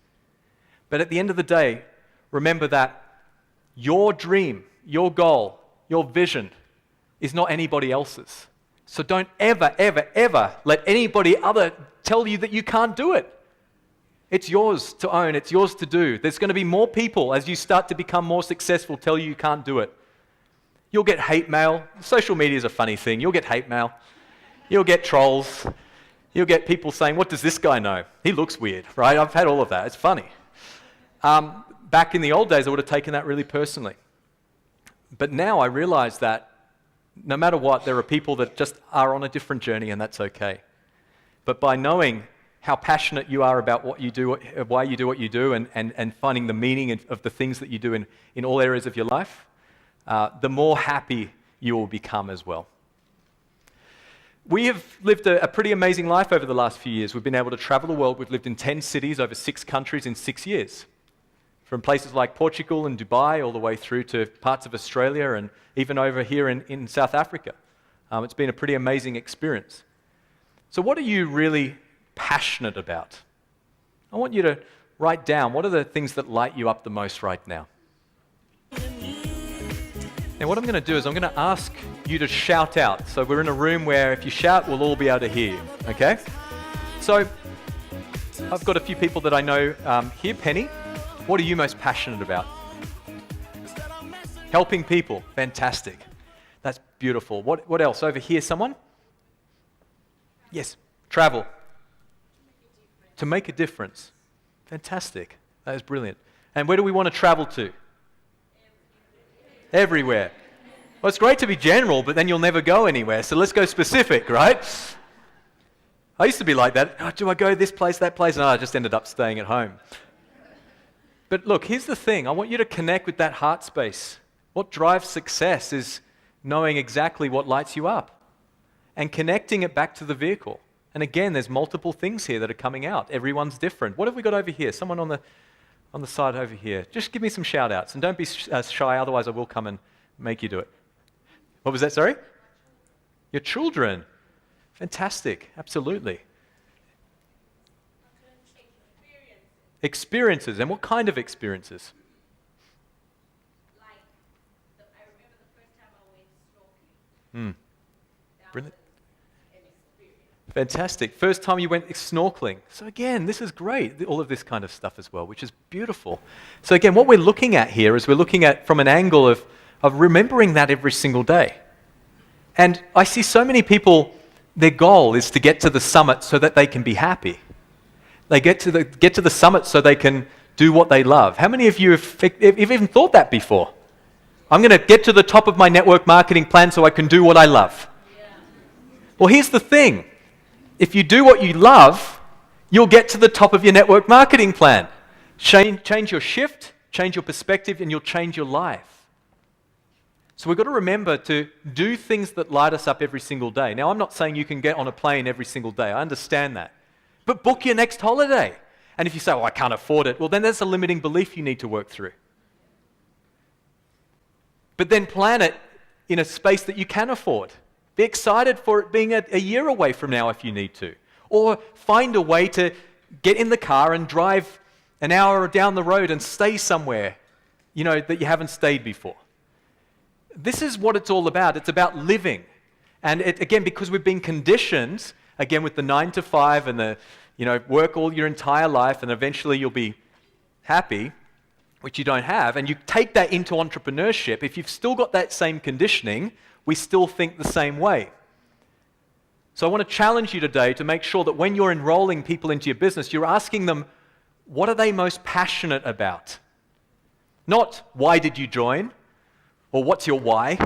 But at the end of the day, remember that your dream, your goal, your vision is not anybody else's. So don't ever, ever, ever let anybody other tell you that you can't do it. It's yours to own. It's yours to do. There's going to be more people as you start to become more successful tell you can't do it. You'll get hate mail. Social media is a funny thing. You'll get hate mail. You'll get trolls. You'll get people saying, what does this guy know? He looks weird, right? I've had all of that. It's funny. Back in the old days, I would have taken that really personally. But now I realize that no matter what, there are people that just are on a different journey, and that's okay. But by knowing how passionate you are about what you do, why you do what you do, and finding the meaning of the things that you do in all areas of your life, the more happy you will become as well. We have lived a pretty amazing life over the last few years. We've been able to travel the world. We've lived in 10 cities over 6 countries in 6 years. From places like Portugal and Dubai all the way through to parts of Australia and even over here in South Africa. It's been a pretty amazing experience. So what are you really passionate about? I want you to write down, what are the things that light you up the most right now? Now what I'm going to do is I'm going to ask you to shout out. So we're in a room where if you shout, we'll all be able to hear you, okay? So I've got a few people that I know here. Penny, what are you most passionate about? Helping people, fantastic. That's beautiful. What else? Over here, someone? Yes, travel. To make a difference. Fantastic. That is brilliant. And where do we want to travel to? Everywhere. Well, it's great to be general, but then you'll never go anywhere. So let's go specific, right? I used to be like that. Oh, do I go this place, that place? No, I just ended up staying at home. But look, here's the thing. I want you to connect with that heart space. What drives success is knowing exactly what lights you up and connecting it back to the vehicle. And again, there's multiple things here that are coming out. Everyone's different. What have we got over here? Someone on the side over here. Just give me some shout outs and don't be shy, otherwise I will come and make you do it. What was that, sorry? Your children. Fantastic, absolutely. Experiences, and what kind of experiences? I remember the first time I went snorkeling. Brilliant. An experience. Fantastic. First time you went snorkeling. So again, this is great, all of this kind of stuff as well, which is beautiful. So again, what we're looking at here is we're looking at from an angle of remembering that every single day. And I see so many people, their goal is to get to the summit so that they can be happy. They get to the summit so they can do what they love. How many of you have even thought that before? I'm going to get to the top of my network marketing plan so I can do what I love. Yeah. Well, here's the thing. If you do what you love, you'll get to the top of your network marketing plan. Change your shift, change your perspective, and you'll change your life. So we've got to remember to do things that light us up every single day. Now, I'm not saying you can get on a plane every single day. I understand that. But book your next holiday. And if you say, well, I can't afford it, well, then there's a limiting belief you need to work through. But then plan it in a space that you can afford. Be excited for it being a year away from now if you need to. Or find a way to get in the car and drive an hour down the road and stay somewhere, that you haven't stayed before. This is what it's all about. It's about living. And again, because we've been conditioned, again, with the 9 to 5 and the, work all your entire life and eventually you'll be happy, which you don't have, and you take that into entrepreneurship, if you've still got that same conditioning, we still think the same way. So I want to challenge you today to make sure that when you're enrolling people into your business, you're asking them, what are they most passionate about? Not, why did you join? Or what's your why?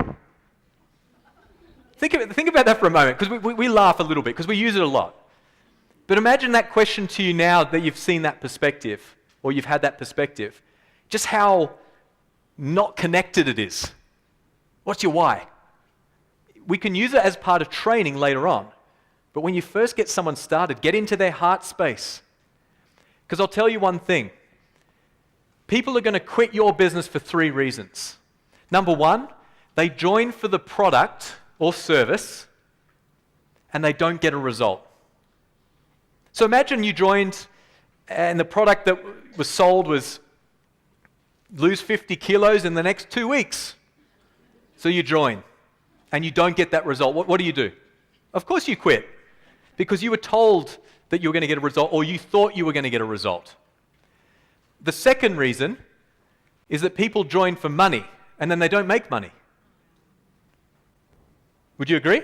Think about that for a moment, because we laugh a little bit, because we use it a lot. But imagine that question to you now that you've seen that perspective, or you've had that perspective. Just how not connected it is. What's your why? We can use it as part of training later on. But when you first get someone started, get into their heart space. Because I'll tell you one thing. People are going to quit your business for 3 reasons. Number 1, they join for the product or service, and they don't get a result. So imagine you joined, and the product that was sold was lose 50 kilos in the next 2 weeks. So you join, and you don't get that result. What do? Of course you quit, because you were told that you were going to get a result, or you thought you were going to get a result. The second reason is that people join for money, and then they don't make money. Would you agree?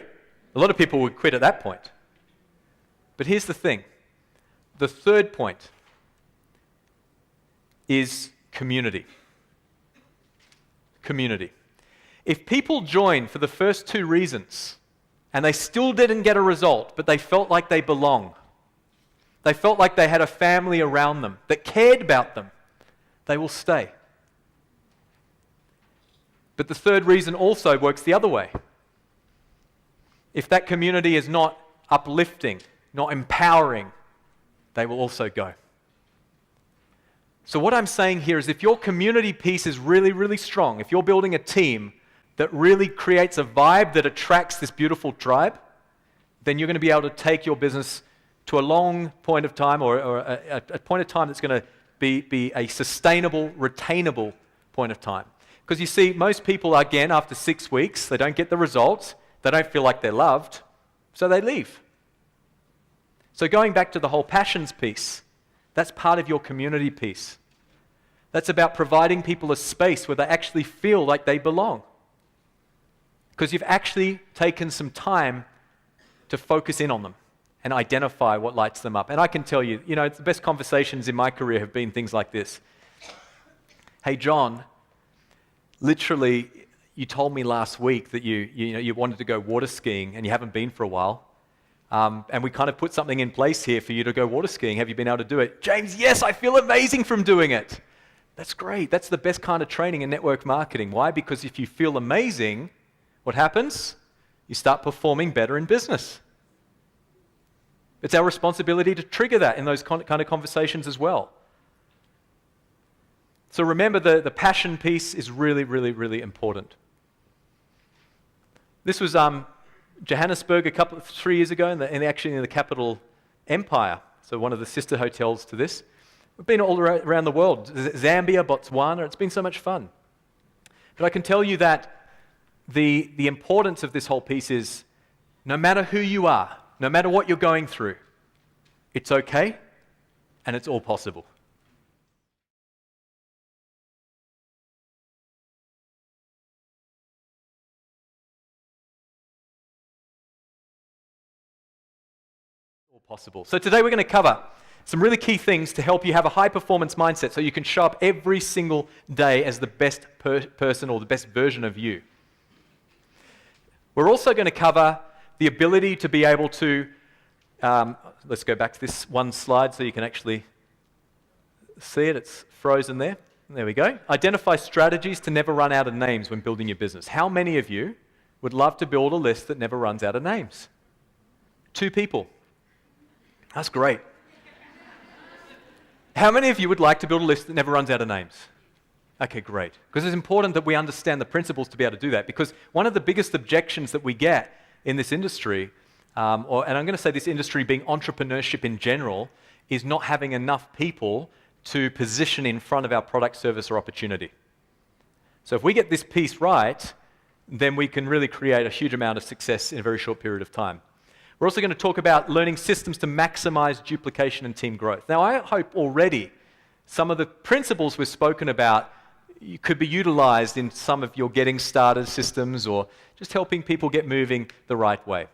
A lot of people would quit at that point. But here's the thing. The third point is community. Community. If people join for the first two reasons and they still didn't get a result, but they felt like they belong, they felt like they had a family around them that cared about them, they will stay. But the third reason also works the other way. If that community is not uplifting, not empowering, they will also go. So what I'm saying here is if your community piece is really, really strong, if you're building a team that really creates a vibe that attracts this beautiful tribe, then you're going to be able to take your business to a long point of time or a point of time that's going to be a sustainable, retainable point of time. Because you see, most people, again, after 6 weeks, they don't get the results, they don't feel like they're loved, so they leave. So going back to the whole passions piece, that's part of your community piece. That's about providing people a space where they actually feel like they belong. Because you've actually taken some time to focus in on them and identify what lights them up. And I can tell you, the best conversations in my career have been things like this. Hey, John, literally, you told me last week that you wanted to go water skiing and you haven't been for a while. And we kind of put something in place here for you to go water skiing. Have you been able to do it? James, yes, I feel amazing from doing it. That's great. That's the best kind of training in network marketing. Why? Because if you feel amazing, what happens? You start performing better in business. It's our responsibility to trigger that in those kind of conversations as well. So remember, the passion piece is really, really, really important. This was Johannesburg 3 years ago, actually in the capital empire, so one of the sister hotels to this. We've been all around the world, Zambia, Botswana, it's been so much fun. But I can tell you that the importance of this whole piece is no matter who you are, no matter what you're going through, it's okay and it's all possible. Possible. So today we're going to cover some really key things to help you have a high performance mindset so you can show up every single day as the best person or the best version of you. We're also going to cover the ability to be able to, let's go back to this one slide so you can actually see it. It's frozen there. There we go. Identify strategies to never run out of names when building your business. How many of you would love to build a list that never runs out of names? 2 people. That's great. How many of you would like to build a list that never runs out of names? Okay, great. Because it's important that we understand the principles to be able to do that. Because one of the biggest objections that we get in this industry, and I'm going to say this industry being entrepreneurship in general, is not having enough people to position in front of our product, service, or opportunity. So if we get this piece right, then we can really create a huge amount of success in a very short period of time. We're also going to talk about learning systems to maximize duplication and team growth. Now, I hope already some of the principles we've spoken about could be utilized in some of your getting started systems or just helping people get moving the right way.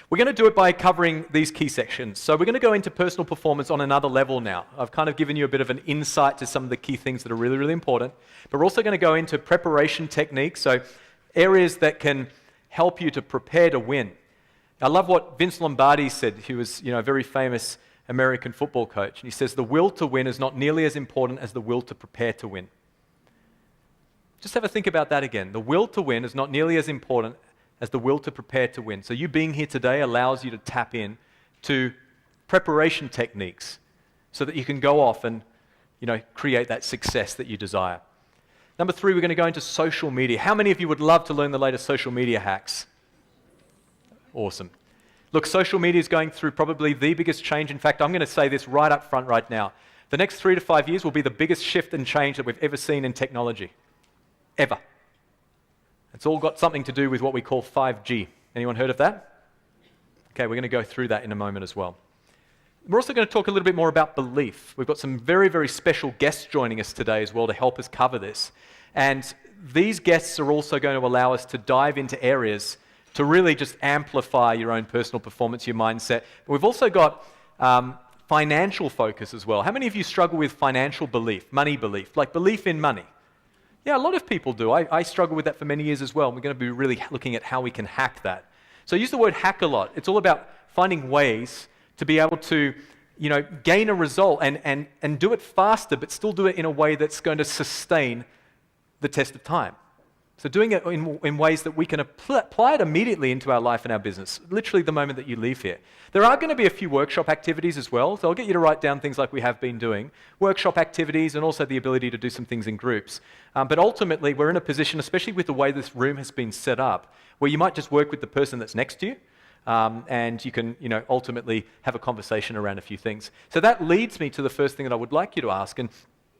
We're going to do it by covering these key sections. So we're going to go into personal performance on another level now. I've kind of given you a bit of an insight to some of the key things that are really, really important. But we're also going to go into preparation techniques, so areas that can help you to prepare to win. I love what Vince Lombardi said. He was, a very famous American football coach. And he says, the will to win is not nearly as important as the will to prepare to win. Just have a think about that again. The will to win is not nearly as important as the will to prepare to win. So you being here today allows you to tap in to preparation techniques so that you can go off and, create that success that you desire. Number 3, we're going to go into social media. How many of you would love to learn the latest social media hacks? Awesome. Look, social media is going through probably the biggest change. In fact, I'm going to say this right up front right now. The next 3 to 5 years will be the biggest shift and change that we've ever seen in technology. Ever. It's all got something to do with what we call 5G. Anyone heard of that? Okay, we're going to go through that in a moment as well. We're also going to talk a little bit more about belief. We've got some very, very special guests joining us today as well to help us cover this. And these guests are also going to allow us to dive into areas to really just amplify your own personal performance, your mindset. But we've also got financial focus as well. How many of you struggle with financial belief, money belief, like belief in money? Yeah, a lot of people do. I struggled with that for many years as well. We're going to be really looking at how we can hack that. So I use the word hack a lot. It's all about finding ways to be able to, gain a result and do it faster, but still do it in a way that's going to sustain the test of time. So doing it in ways that we can apply it immediately into our life and our business, literally the moment that you leave here. There are going to be a few workshop activities as well, so I'll get you to write down things like we have been doing, workshop activities and also the ability to do some things in groups. But ultimately, we're in a position, especially with the way this room has been set up, where you might just work with the person that's next to you, and you can, ultimately have a conversation around a few things. So that leads me to the first thing that I would like you to ask, and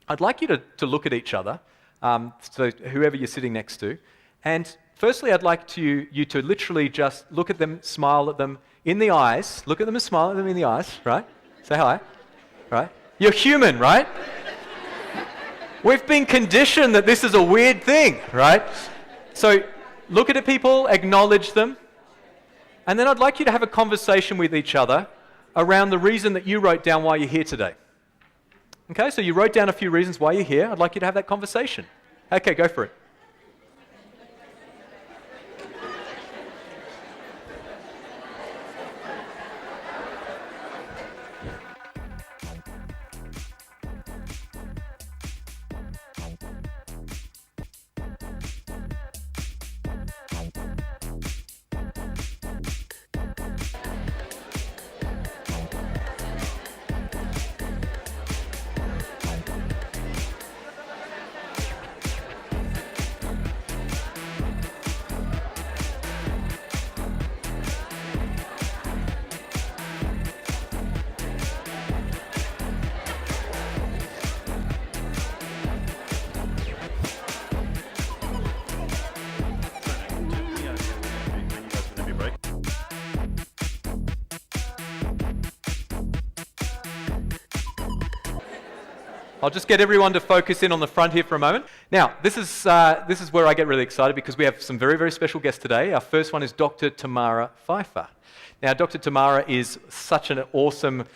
I'd like you to look at each other. So whoever you're sitting next to. And firstly, I'd like you to literally just look at them, smile at them in the eyes. Look at them and smile at them in the eyes, right? Say hi, right? You're human, right? We've been conditioned that this is a weird thing, right? So look at people, acknowledge them, and then I'd like you to have a conversation with each other around the reason that you wrote down why you're here today. Okay, so you wrote down a few reasons why you're here. I'd like you to have that conversation. Okay, go for it. I'll just get everyone to focus in on the front here for a moment. Now, this is where I get really excited because we have some very, very special guests today. Our first one is Dr. Tamara Pfeiffer. Now, Dr. Tamara is such an awesome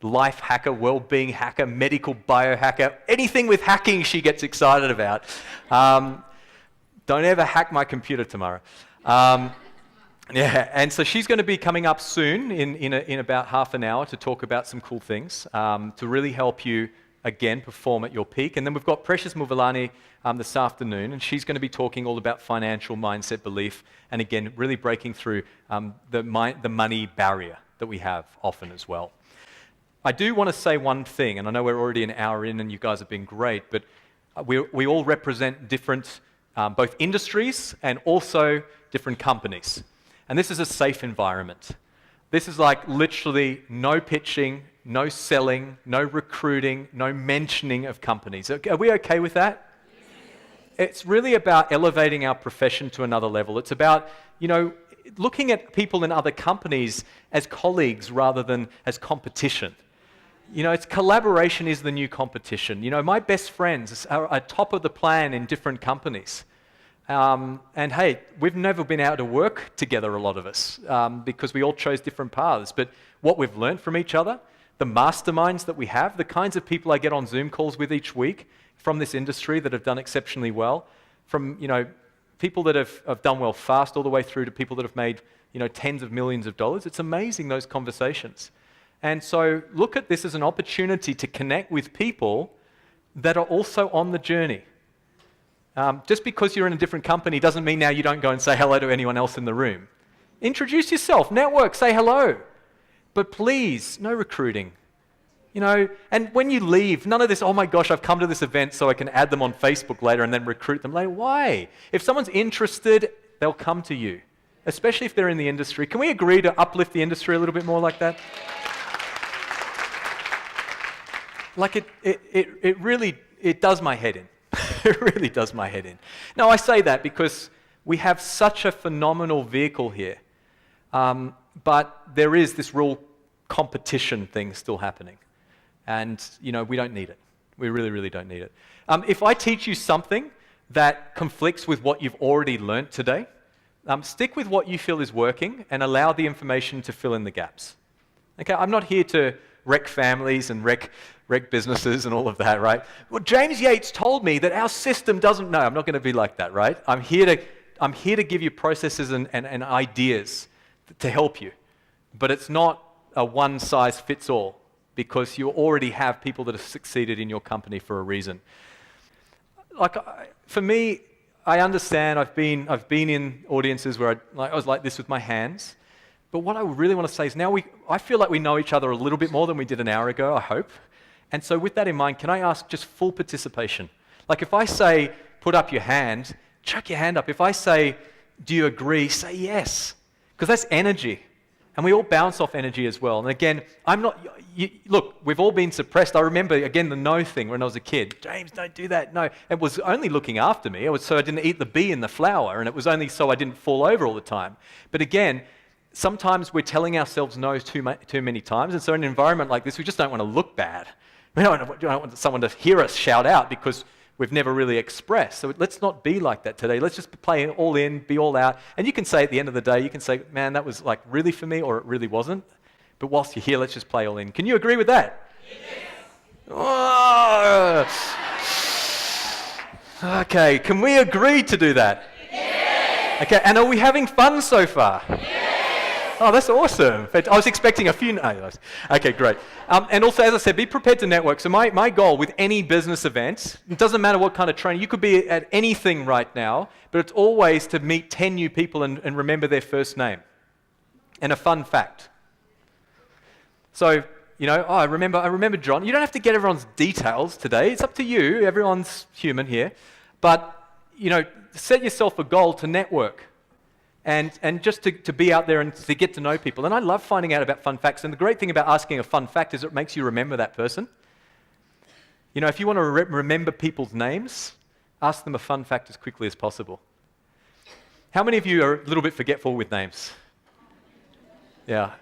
life hacker, well-being hacker, medical biohacker. Anything with hacking she gets excited about. Don't ever hack my computer, Tamara. Yeah, and so she's going to be coming up soon in about half an hour to talk about some cool things to really help you again, perform at your peak. And then we've got Precious Muvilani this afternoon, and she's going to be talking all about financial mindset belief, and again, really breaking through the money barrier that we have often as well. I do want to say one thing, and I know we're already an hour in and you guys have been great, but we all represent different both industries and also different companies. And this is a safe environment. This is like literally no pitching, no selling, no recruiting, no mentioning of companies. Are we okay with that? It's really about elevating our profession to another level. It's about, looking at people in other companies as colleagues rather than as competition. It's collaboration is the new competition. My best friends are top of the plan in different companies. And hey, we've never been able to work together, a lot of us, because we all chose different paths. But what we've learned from each other, the masterminds that we have, the kinds of people I get on Zoom calls with each week from this industry that have done exceptionally well, from people that have done well fast all the way through to people that have made tens of millions of dollars. It's amazing, those conversations. And so look at this as an opportunity to connect with people that are also on the journey. Just because you're in a different company doesn't mean now you don't go and say hello to anyone else in the room. Introduce yourself, network, say hello. But please, no recruiting. And when you leave, none of this, oh my gosh, I've come to this event so I can add them on Facebook later and then recruit them later. Why? If someone's interested, they'll come to you, especially if they're in the industry. Can we agree to uplift the industry a little bit more like that? Like it really does my head in. It really does my head in. Now, I say that because we have such a phenomenal vehicle here. But there is this real competition thing still happening. And, we don't need it. We really, really don't need it. If I teach you something that conflicts with what you've already learnt today, stick with what you feel is working and allow the information to fill in the gaps. Okay, I'm not here to wreck families and wreck businesses and all of that, right? Well, James Yates told me that our system doesn't know. I'm not going to be like that, right? I'm here to give you processes and ideas to help you. But it's not a one-size-fits-all, because you already have people that have succeeded in your company for a reason. Like, for me, I understand. I've been in audiences where I was like this with my hands. But what I really want to say is now I feel like we know each other a little bit more than we did an hour ago, I hope. And so with that in mind, can I ask just full participation? Like if I say, put up your hand, chuck your hand up. If I say, do you agree, say yes. Because that's energy. And we all bounce off energy as well. And again, look, we've all been suppressed. I remember, again, the no thing when I was a kid. James, don't do that. No. It was only looking after me. It was so I didn't eat the bee in the flower. And it was only so I didn't fall over all the time. But again, sometimes we're telling ourselves no too many times. And so in an environment like this, we just don't want to look bad. We don't want someone to hear us shout out because we've never really expressed. So let's not be like that today. Let's just play all in, be all out. And you can say at the end of the day, you can say, man, that was like really for me, or it really wasn't. But whilst you're here, let's just play all in. Can you agree with that? Yes. Oh. Okay, can we agree to do that? Yes. Okay, and are we having fun so far? Yes. Oh, that's awesome. I was expecting a few. No. Okay, great. And also, as I said, be prepared to network. So my goal with any business event, it doesn't matter what kind of training, you could be at anything right now, but it's always to meet 10 new people and remember their first name. And a fun fact. So, I remember John. You don't have to get everyone's details today. It's up to you. Everyone's human here. But, set yourself a goal to network. And just to be out there and to get to know people. And I love finding out about fun facts. And the great thing about asking a fun fact is it makes you remember that person. If you want to remember people's names, ask them a fun fact as quickly as possible. How many of you are a little bit forgetful with names? Yeah.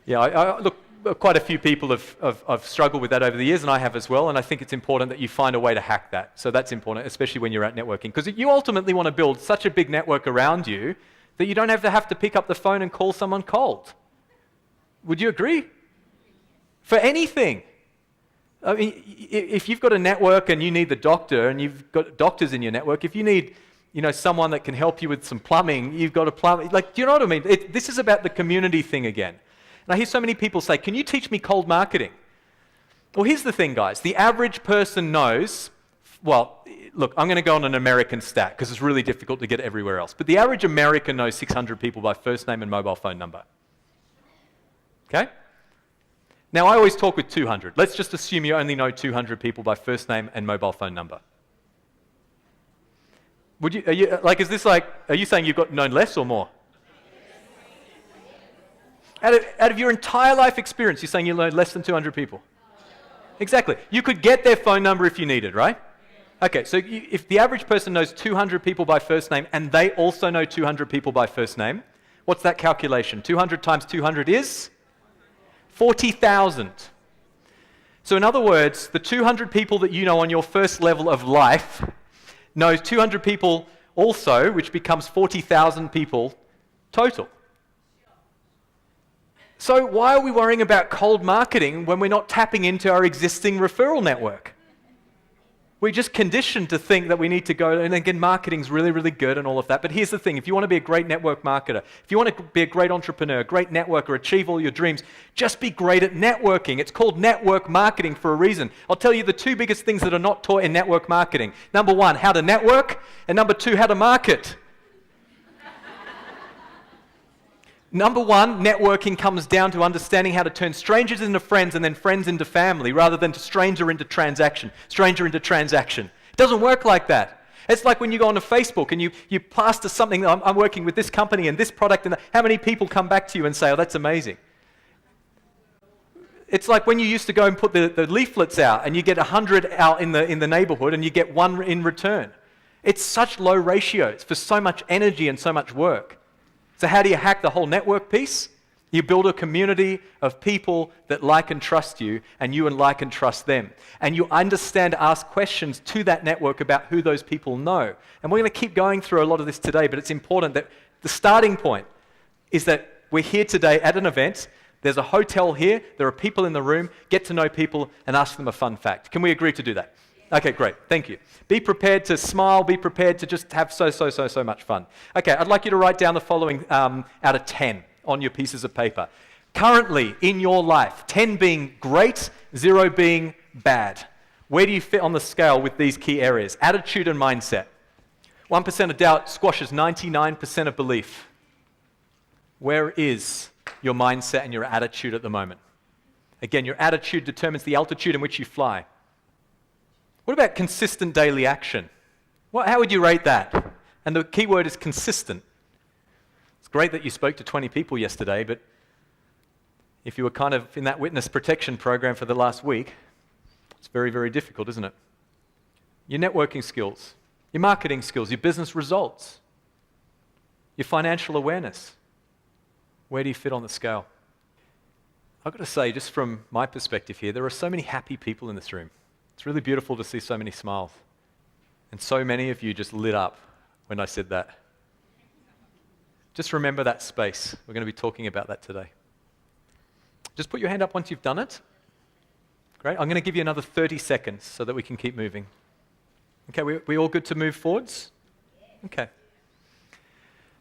Look, quite a few people have struggled with that over the years, and I have as well. And I think it's important that you find a way to hack that. So that's important, especially when you're out networking. Because you ultimately want to build such a big network around you that you don't have to pick up the phone and call someone cold. Would you agree? For anything. I mean, if you've got a network and you need the doctor, and you've got doctors in your network, if you need someone that can help you with some plumbing, you've got a plumber. Like, do you know what I mean? This is about the community thing again. And I hear so many people say, can you teach me cold marketing? Well, here's the thing, guys. The average person knows, well, look, I'm going to go on an American stat because it's really difficult to get everywhere else. But the average American knows 600 people by first name and mobile phone number. Okay? Now, I always talk with 200. Let's just assume you only know 200 people by first name and mobile phone number. Are you saying you've got known less or more? Out of your entire life experience, you're saying you learned less than 200 people? Exactly. You could get their phone number if you needed, right? Okay, so if the average person knows 200 people by first name and they also know 200 people by first name, what's that calculation? 200 times 200 is 40,000. So in other words, the 200 people that you know on your first level of life knows 200 people also, which becomes 40,000 people total. So why are we worrying about cold marketing when we're not tapping into our existing referral network? We're just conditioned to think that we need to go, and again, marketing's really, really good and all of that. But here's the thing, if you want to be a great network marketer, if you want to be a great entrepreneur, a great networker, achieve all your dreams, just be great at networking. It's called network marketing for a reason. I'll tell you the two biggest things that are not taught in network marketing. Number one, how to network, and number two, how to market. Number one, networking comes down to understanding how to turn strangers into friends and then friends into family rather than to stranger into transaction. It doesn't work like that. It's like when you go onto Facebook and you plaster something, I'm working with this company and this product, and how many people come back to you and say, oh, that's amazing. It's like when you used to go and put the leaflets out and you get 100 out in the neighborhood and you get one in return. It's such low ratios for so much energy and so much work. So how do you hack the whole network piece? You build a community of people that like and trust you, and you like and trust them. And you understand to ask questions to that network about who those people know. And we're going to keep going through a lot of this today, but it's important that the starting point is that we're here today at an event. There's a hotel here. There are people in the room. Get to know people and ask them a fun fact. Can we agree to do that? Okay, great. Thank you. Be prepared to smile. Be prepared to just have so much fun. Okay, I'd like you to write down the following out of 10 on your pieces of paper. Currently in your life, 10 being great, 0 being bad. Where do you fit on the scale with these key areas? Attitude and mindset. 1% of doubt squashes 99% of belief. Where is your mindset and your attitude at the moment? Again, your attitude determines the altitude in which you fly. What about consistent daily action? How would you rate that? And the key word is consistent. It's great that you spoke to 20 people yesterday, but if you were kind of in that witness protection program for the last week, it's very, very difficult, isn't it? Your networking skills, your marketing skills, your business results, your financial awareness. Where do you fit on the scale? I've got to say, just from my perspective here, there are so many happy people in this room. It's really beautiful to see so many smiles. And so many of you just lit up when I said that. Just remember that space. We're going to be talking about that today. Just put your hand up once you've done it. Great. I'm going to give you another 30 seconds so that we can keep moving. Okay, we all good to move forwards? Okay.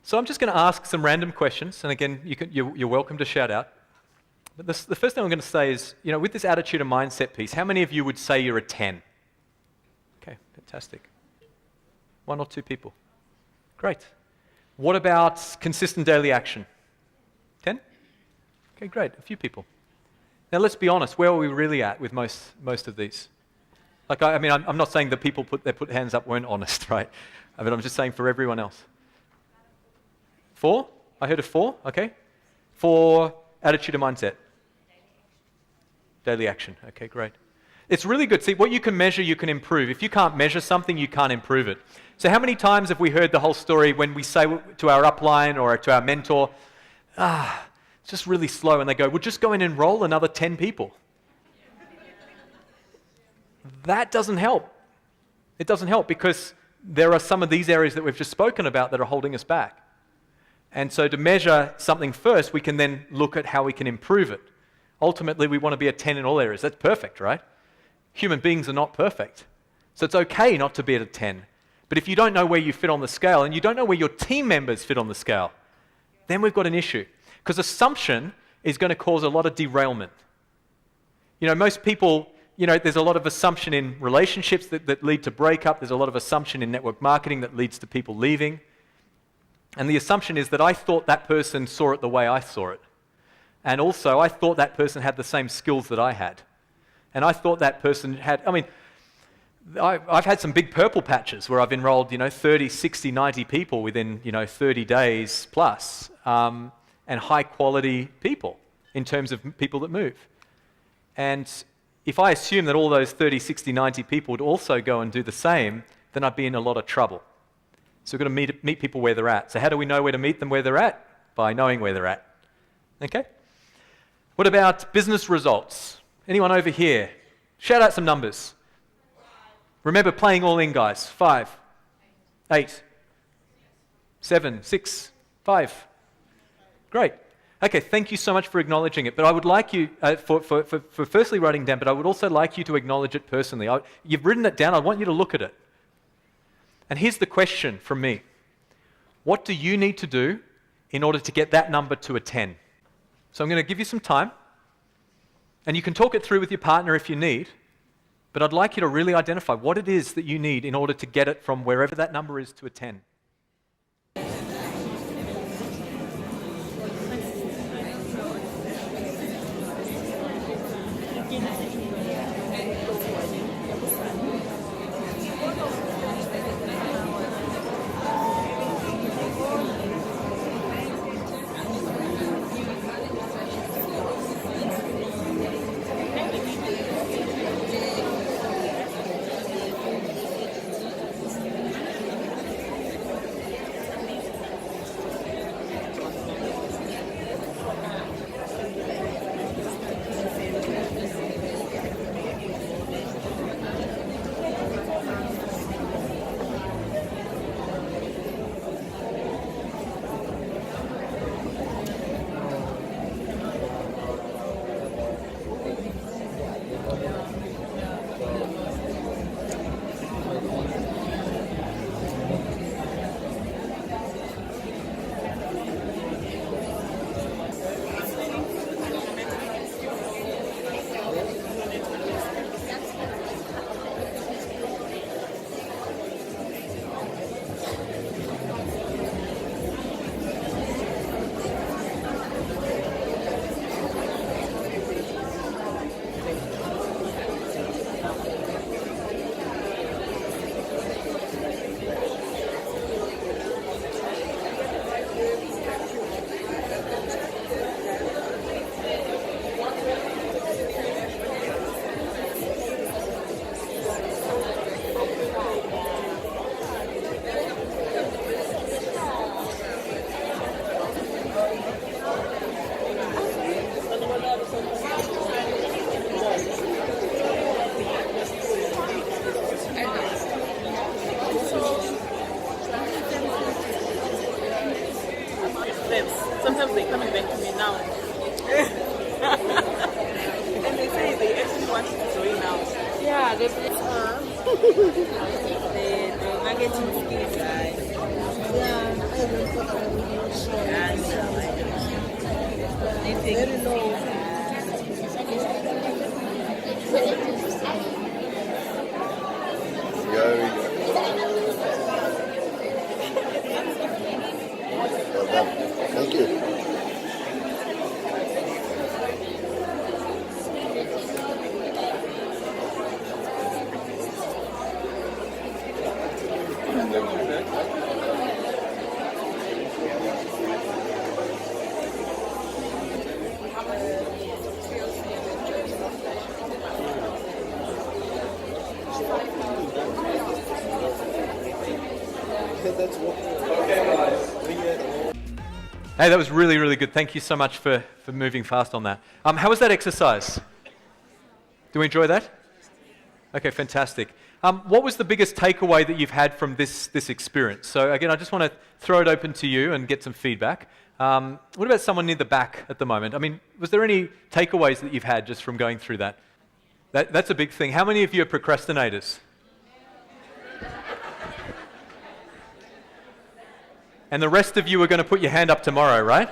So I'm just going to ask some random questions. And again, you're welcome to shout out. But the first thing I'm going to say is, with this attitude and mindset piece, how many of you would say you're a 10? Okay, fantastic. 1 or 2 people. Great. What about consistent daily action? 10? Okay, great. A few people. Now let's be honest. Where are we really at with most of these? I'm not saying the people that put hands up weren't honest, right? But I'm just saying for everyone else. 4? I heard a 4. Okay. 4 attitude and mindset. Daily action. Okay, great. It's really good. See, what you can measure, you can improve. If you can't measure something, you can't improve it. So how many times have we heard the whole story when we say to our upline or to our mentor, it's just really slow, and they go, well, just go and enroll another 10 people. That doesn't help. It doesn't help because there are some of these areas that we've just spoken about that are holding us back. And so to measure something first, we can then look at how we can improve it. Ultimately, we want to be a 10 in all areas. That's perfect, right? Human beings are not perfect. So it's okay not to be at a 10. But if you don't know where you fit on the scale and you don't know where your team members fit on the scale, then we've got an issue. Because assumption is going to cause a lot of derailment. Most people, there's a lot of assumption in relationships that lead to breakup. There's a lot of assumption in network marketing that leads to people leaving. And the assumption is that I thought that person saw it the way I saw it. And also, I thought that person had the same skills that I had. And I thought that person had, I've had some big purple patches where I've enrolled, 30, 60, 90 people within, 30 days plus, and high quality people in terms of people that move. And if I assume that all those 30, 60, 90 people would also go and do the same, then I'd be in a lot of trouble. So we've got to meet people where they're at. So how do we know where to meet them where they're at? By knowing where they're at. Okay? What about business results? Anyone over here? Shout out some numbers. Remember playing all in, guys. 5, 8, 7, 6, 5. Great. Okay, thank you so much for acknowledging it. But I would like you, for firstly writing down, but I would also like you to acknowledge it personally. You've written it down. I want you to look at it. And here's the question from me. What do you need to do in order to get that number to a 10? So I'm going to give you some time. And you can talk it through with your partner if you need. But I'd like you to really identify what it is that you need in order to get it from wherever that number is to a 10. now. And they say they actually want to join now. Yeah, they the marketing skills, right? Yeah, very low. Well done. Thank you. Hey, that was really, really good. Thank you so much for moving fast on that. How was that exercise? Do we enjoy that? Okay, fantastic. What was the biggest takeaway that you've had from this experience? So again, I just want to throw it open to you and get some feedback. What about someone near the back at the moment? I mean, was there any takeaways that you've had just from going through that? That's a big thing. How many of you are procrastinators? And the rest of you are going to put your hand up tomorrow, right?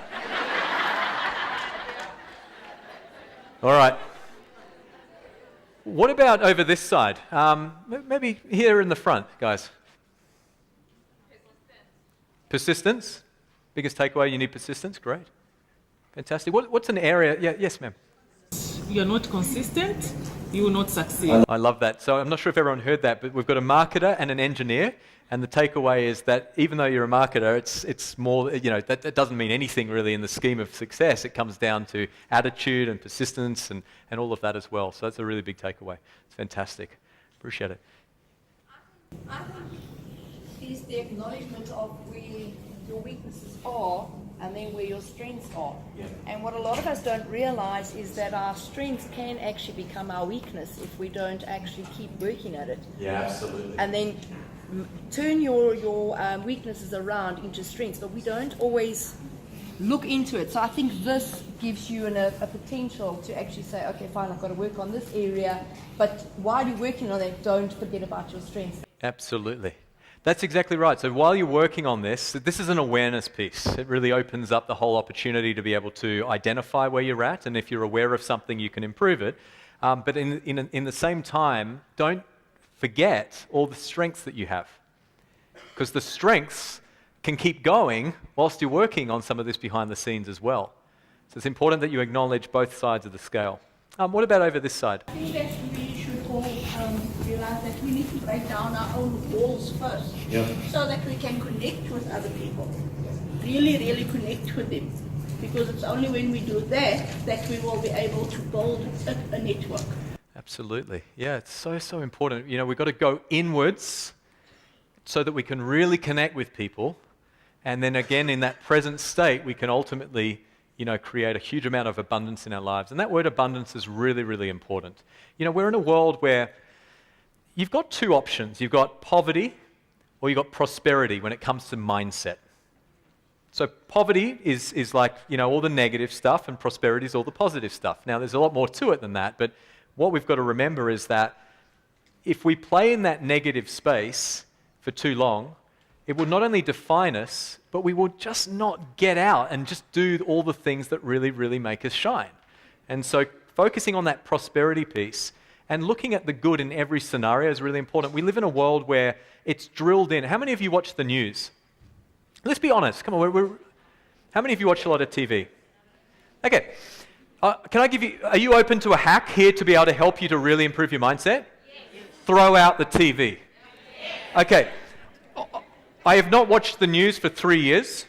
All right. What about over this side? Maybe here in the front, guys. Persistence. Biggest takeaway, you need persistence. Great. Fantastic. What's an area? Yeah, yes, ma'am. You're not consistent, you will not succeed. I love that. So I'm not sure if everyone heard that, but we've got a marketer and an engineer. And the takeaway is that even though you're a marketer, it's more, that doesn't mean anything really in the scheme of success. It comes down to attitude and persistence and all of that as well. So that's a really big takeaway. It's fantastic. Appreciate it. I think it's the acknowledgement of where your weaknesses are and then where your strengths are. Yeah. And what a lot of us don't realize is that our strengths can actually become our weakness if we don't actually keep working at it. Yeah, absolutely. And then turn your weaknesses around into strengths, but we don't always look into it. So I think this gives you a potential to actually say, okay, fine, I've got to work on this area, but while you're working on it, don't forget about your strengths. Absolutely. That's exactly right. So while you're working on this is an awareness piece. It really opens up the whole opportunity to be able to identify where you're at, and if you're aware of something, you can improve it. But in the same time, don't forget all the strengths that you have, because the strengths can keep going whilst you're working on some of this behind the scenes as well. So it's important that you acknowledge both sides of the scale. What about over this side? I think that we should all realize that we need to break down our own walls first, so that we can connect with other people, really, really connect with them, because it's only when we do that that we will be able to build a network. Absolutely. Yeah, it's so important. We've got to go inwards so that we can really connect with people. And then again, in that present state, we can ultimately, create a huge amount of abundance in our lives. And that word abundance is really, really important. We're in a world where you've got two options. You've got poverty or you've got prosperity when it comes to mindset. So poverty is like, all the negative stuff, and prosperity is all the positive stuff. Now, there's a lot more to it than that, but what we've got to remember is that if we play in that negative space for too long, it will not only define us, but we will just not get out and just do all the things that really, really make us shine. And so focusing on that prosperity piece and looking at the good in every scenario is really important. We live in a world where it's drilled in. How many of you watch the news? Let's be honest. Come on. How many of you watch a lot of TV? Okay. Can I give you, are you open to a hack here to be able to help you to really improve your mindset? Yes. Throw out the TV. Yes. Okay. I have not watched the news for 3 years.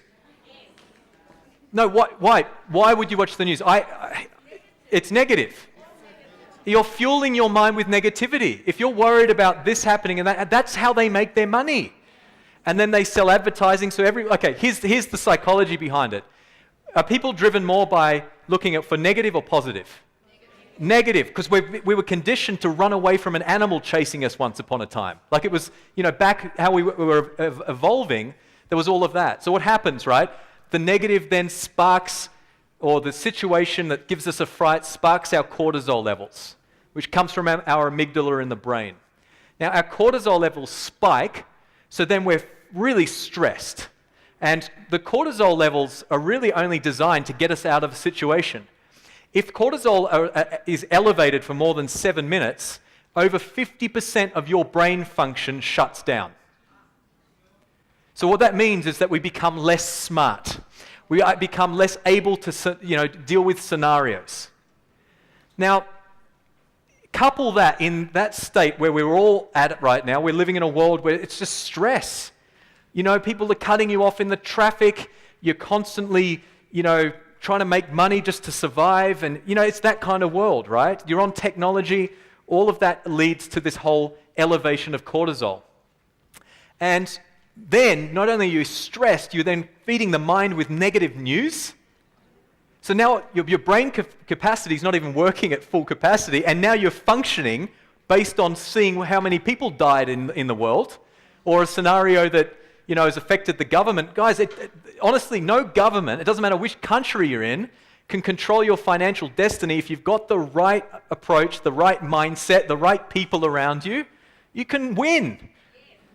No, why? Why would you watch the news? It's negative. You're fueling your mind with negativity. If you're worried about this happening and that's how they make their money. And then they sell advertising. So here's the psychology behind it. Are people driven more by looking at for negative or positive? Negative, because we were conditioned to run away from an animal chasing us once upon a time. Like it was, back how we were evolving, there was all of that. So what happens, right? The negative then sparks or the situation that gives us a fright sparks our cortisol levels, which comes from our amygdala in the brain. Now, our cortisol levels spike, so then we're really stressed. And the cortisol levels are really only designed to get us out of a situation. If cortisol is elevated for more than 7 minutes, over 50% of your brain function shuts down. So what that means is that we become less smart. We become less able to, deal with scenarios. Now, couple that in that state where we're all at it right now. We're living in a world where it's just stress. People are cutting you off in the traffic. You're constantly, trying to make money just to survive. And, it's that kind of world, right? You're on technology. All of that leads to this whole elevation of cortisol. And then, not only are you stressed, you're then feeding the mind with negative news. So now your brain capacity is not even working at full capacity, and now you're functioning based on seeing how many people died in the world, or a scenario that has affected the government. Guys, honestly, no government, it doesn't matter which country you're in, can control your financial destiny if you've got the right approach, the right mindset, the right people around you. You can win.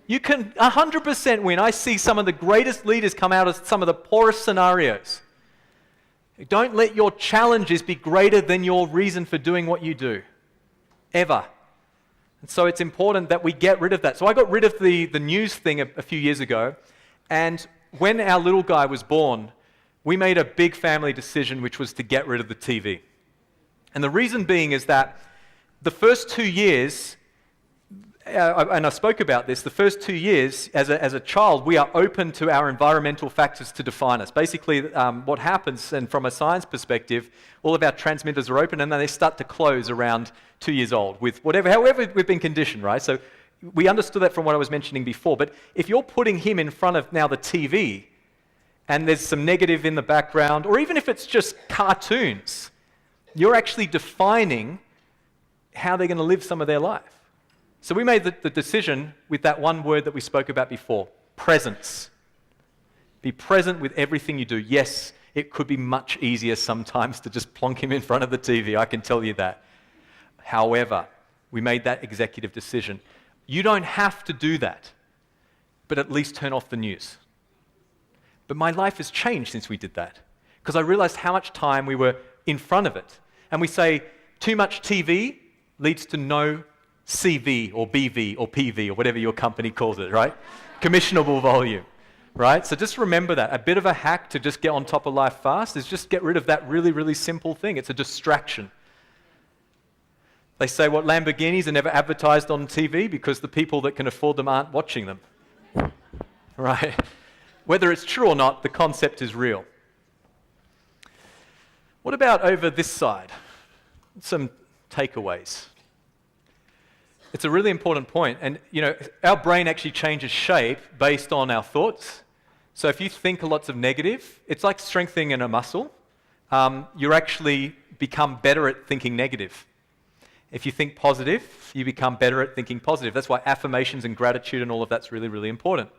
You can 100% win. I see some of the greatest leaders come out of some of the poorest scenarios. Don't let your challenges be greater than your reason for doing what you do, ever. And so it's important that we get rid of that. So I got rid of the news thing a few years ago, and when our little guy was born, we made a big family decision, which was to get rid of the TV. And the reason being is that the first 2 years, and I spoke about this, the first 2 years as a child, we are open to our environmental factors to define us. Basically, what happens, and from a science perspective, all of our transmitters are open and then they start to close around 2 years old with however we've been conditioned, right? So we understood that from what I was mentioning before. But if you're putting him in front of now the TV and there's some negative in the background, or even if it's just cartoons, you're actually defining how they're going to live some of their life. So we made the decision with that one word that we spoke about before, presence. Be present with everything you do. Yes, it could be much easier sometimes to just plonk him in front of the TV, I can tell you that. However, we made that executive decision. You don't have to do that, but at least turn off the news. But my life has changed since we did that, because I realized how much time we were in front of it. And we say too much TV leads to no CV or BV or PV or whatever your company calls it, right? Commissionable volume, right? So just remember that. A bit of a hack to just get on top of life fast is just get rid of that really, really simple thing. It's a distraction. They say what Lamborghinis are never advertised on TV because the people that can afford them aren't watching them, right? Whether it's true or not, the concept is real. What about over this side? Some takeaways. It's a really important point. And, our brain actually changes shape based on our thoughts. So if you think lots of negative, it's like strengthening in a muscle. You actually become better at thinking negative. If you think positive, you become better at thinking positive. That's why affirmations and gratitude and all of that's really, really important.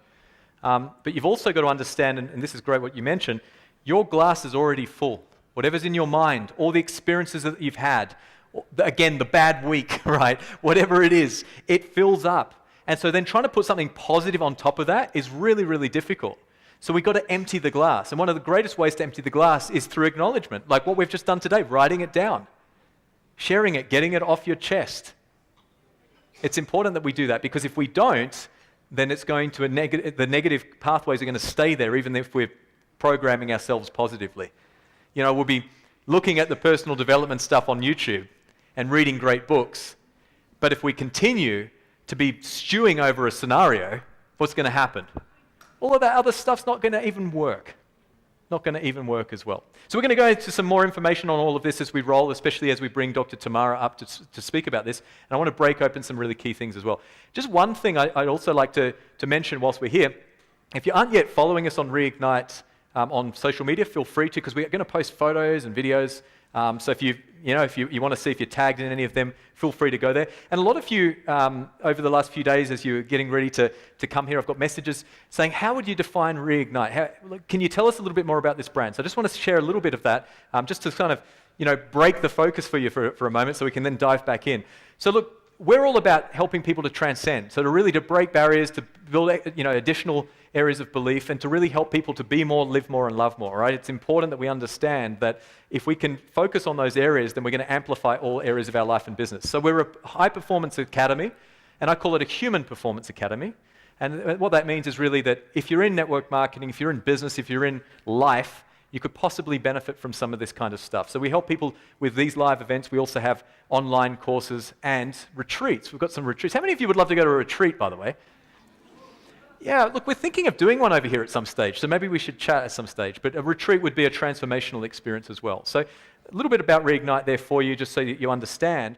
But you've also got to understand, and this is great what you mentioned, your glass is already full. Whatever's in your mind, all the experiences that you've had, again, the bad week, right? Whatever it is, it fills up. And so then trying to put something positive on top of that is really, really difficult. So we've got to empty the glass. And one of the greatest ways to empty the glass is through acknowledgement, like what we've just done today, writing it down, sharing it, getting it off your chest. It's important that we do that, because if we don't, then it's going to the negative pathways are going to stay there even if we're programming ourselves positively. We'll be looking at the personal development stuff on YouTube and reading great books, but if we continue to be stewing over a scenario, what's going to happen? All of that other stuff's not going to even work. Not going to even work as well. So we're going to go into some more information on all of this as we roll, especially as we bring Dr. Tamara up to speak about this. And I want to break open some really key things as well. Just one thing I'd also like to mention whilst we're here. If you aren't yet following us on Reignite on social media, feel free to, because we're going to post photos and videos. So if you if you want to see if you're tagged in any of them, feel free to go there. And a lot of you, over the last few days, as you're getting ready to come here, I've got messages saying, how would you define Reignite? Can you tell us a little bit more about this brand? So I just want to share a little bit of that, just to kind of, break the focus for you for a moment so we can then dive back in. So look, we're all about helping people to transcend, so to break barriers, to build additional areas of belief, and to really help people to be more, live more, and love more, right? It's important that we understand that if we can focus on those areas, then we're going to amplify all areas of our life and business. So we're a high-performance academy, and I call it a human performance academy. And what that means is really that if you're in network marketing, if you're in business, if you're in life, you could possibly benefit from some of this kind of stuff. So we help people with these live events. We also have online courses and retreats. We've got some retreats. How many of you would love to go to a retreat, by the way? Yeah, look, we're thinking of doing one over here at some stage, so maybe we should chat at some stage. But a retreat would be a transformational experience as well. So a little bit about Reignite there for you, just so that you understand.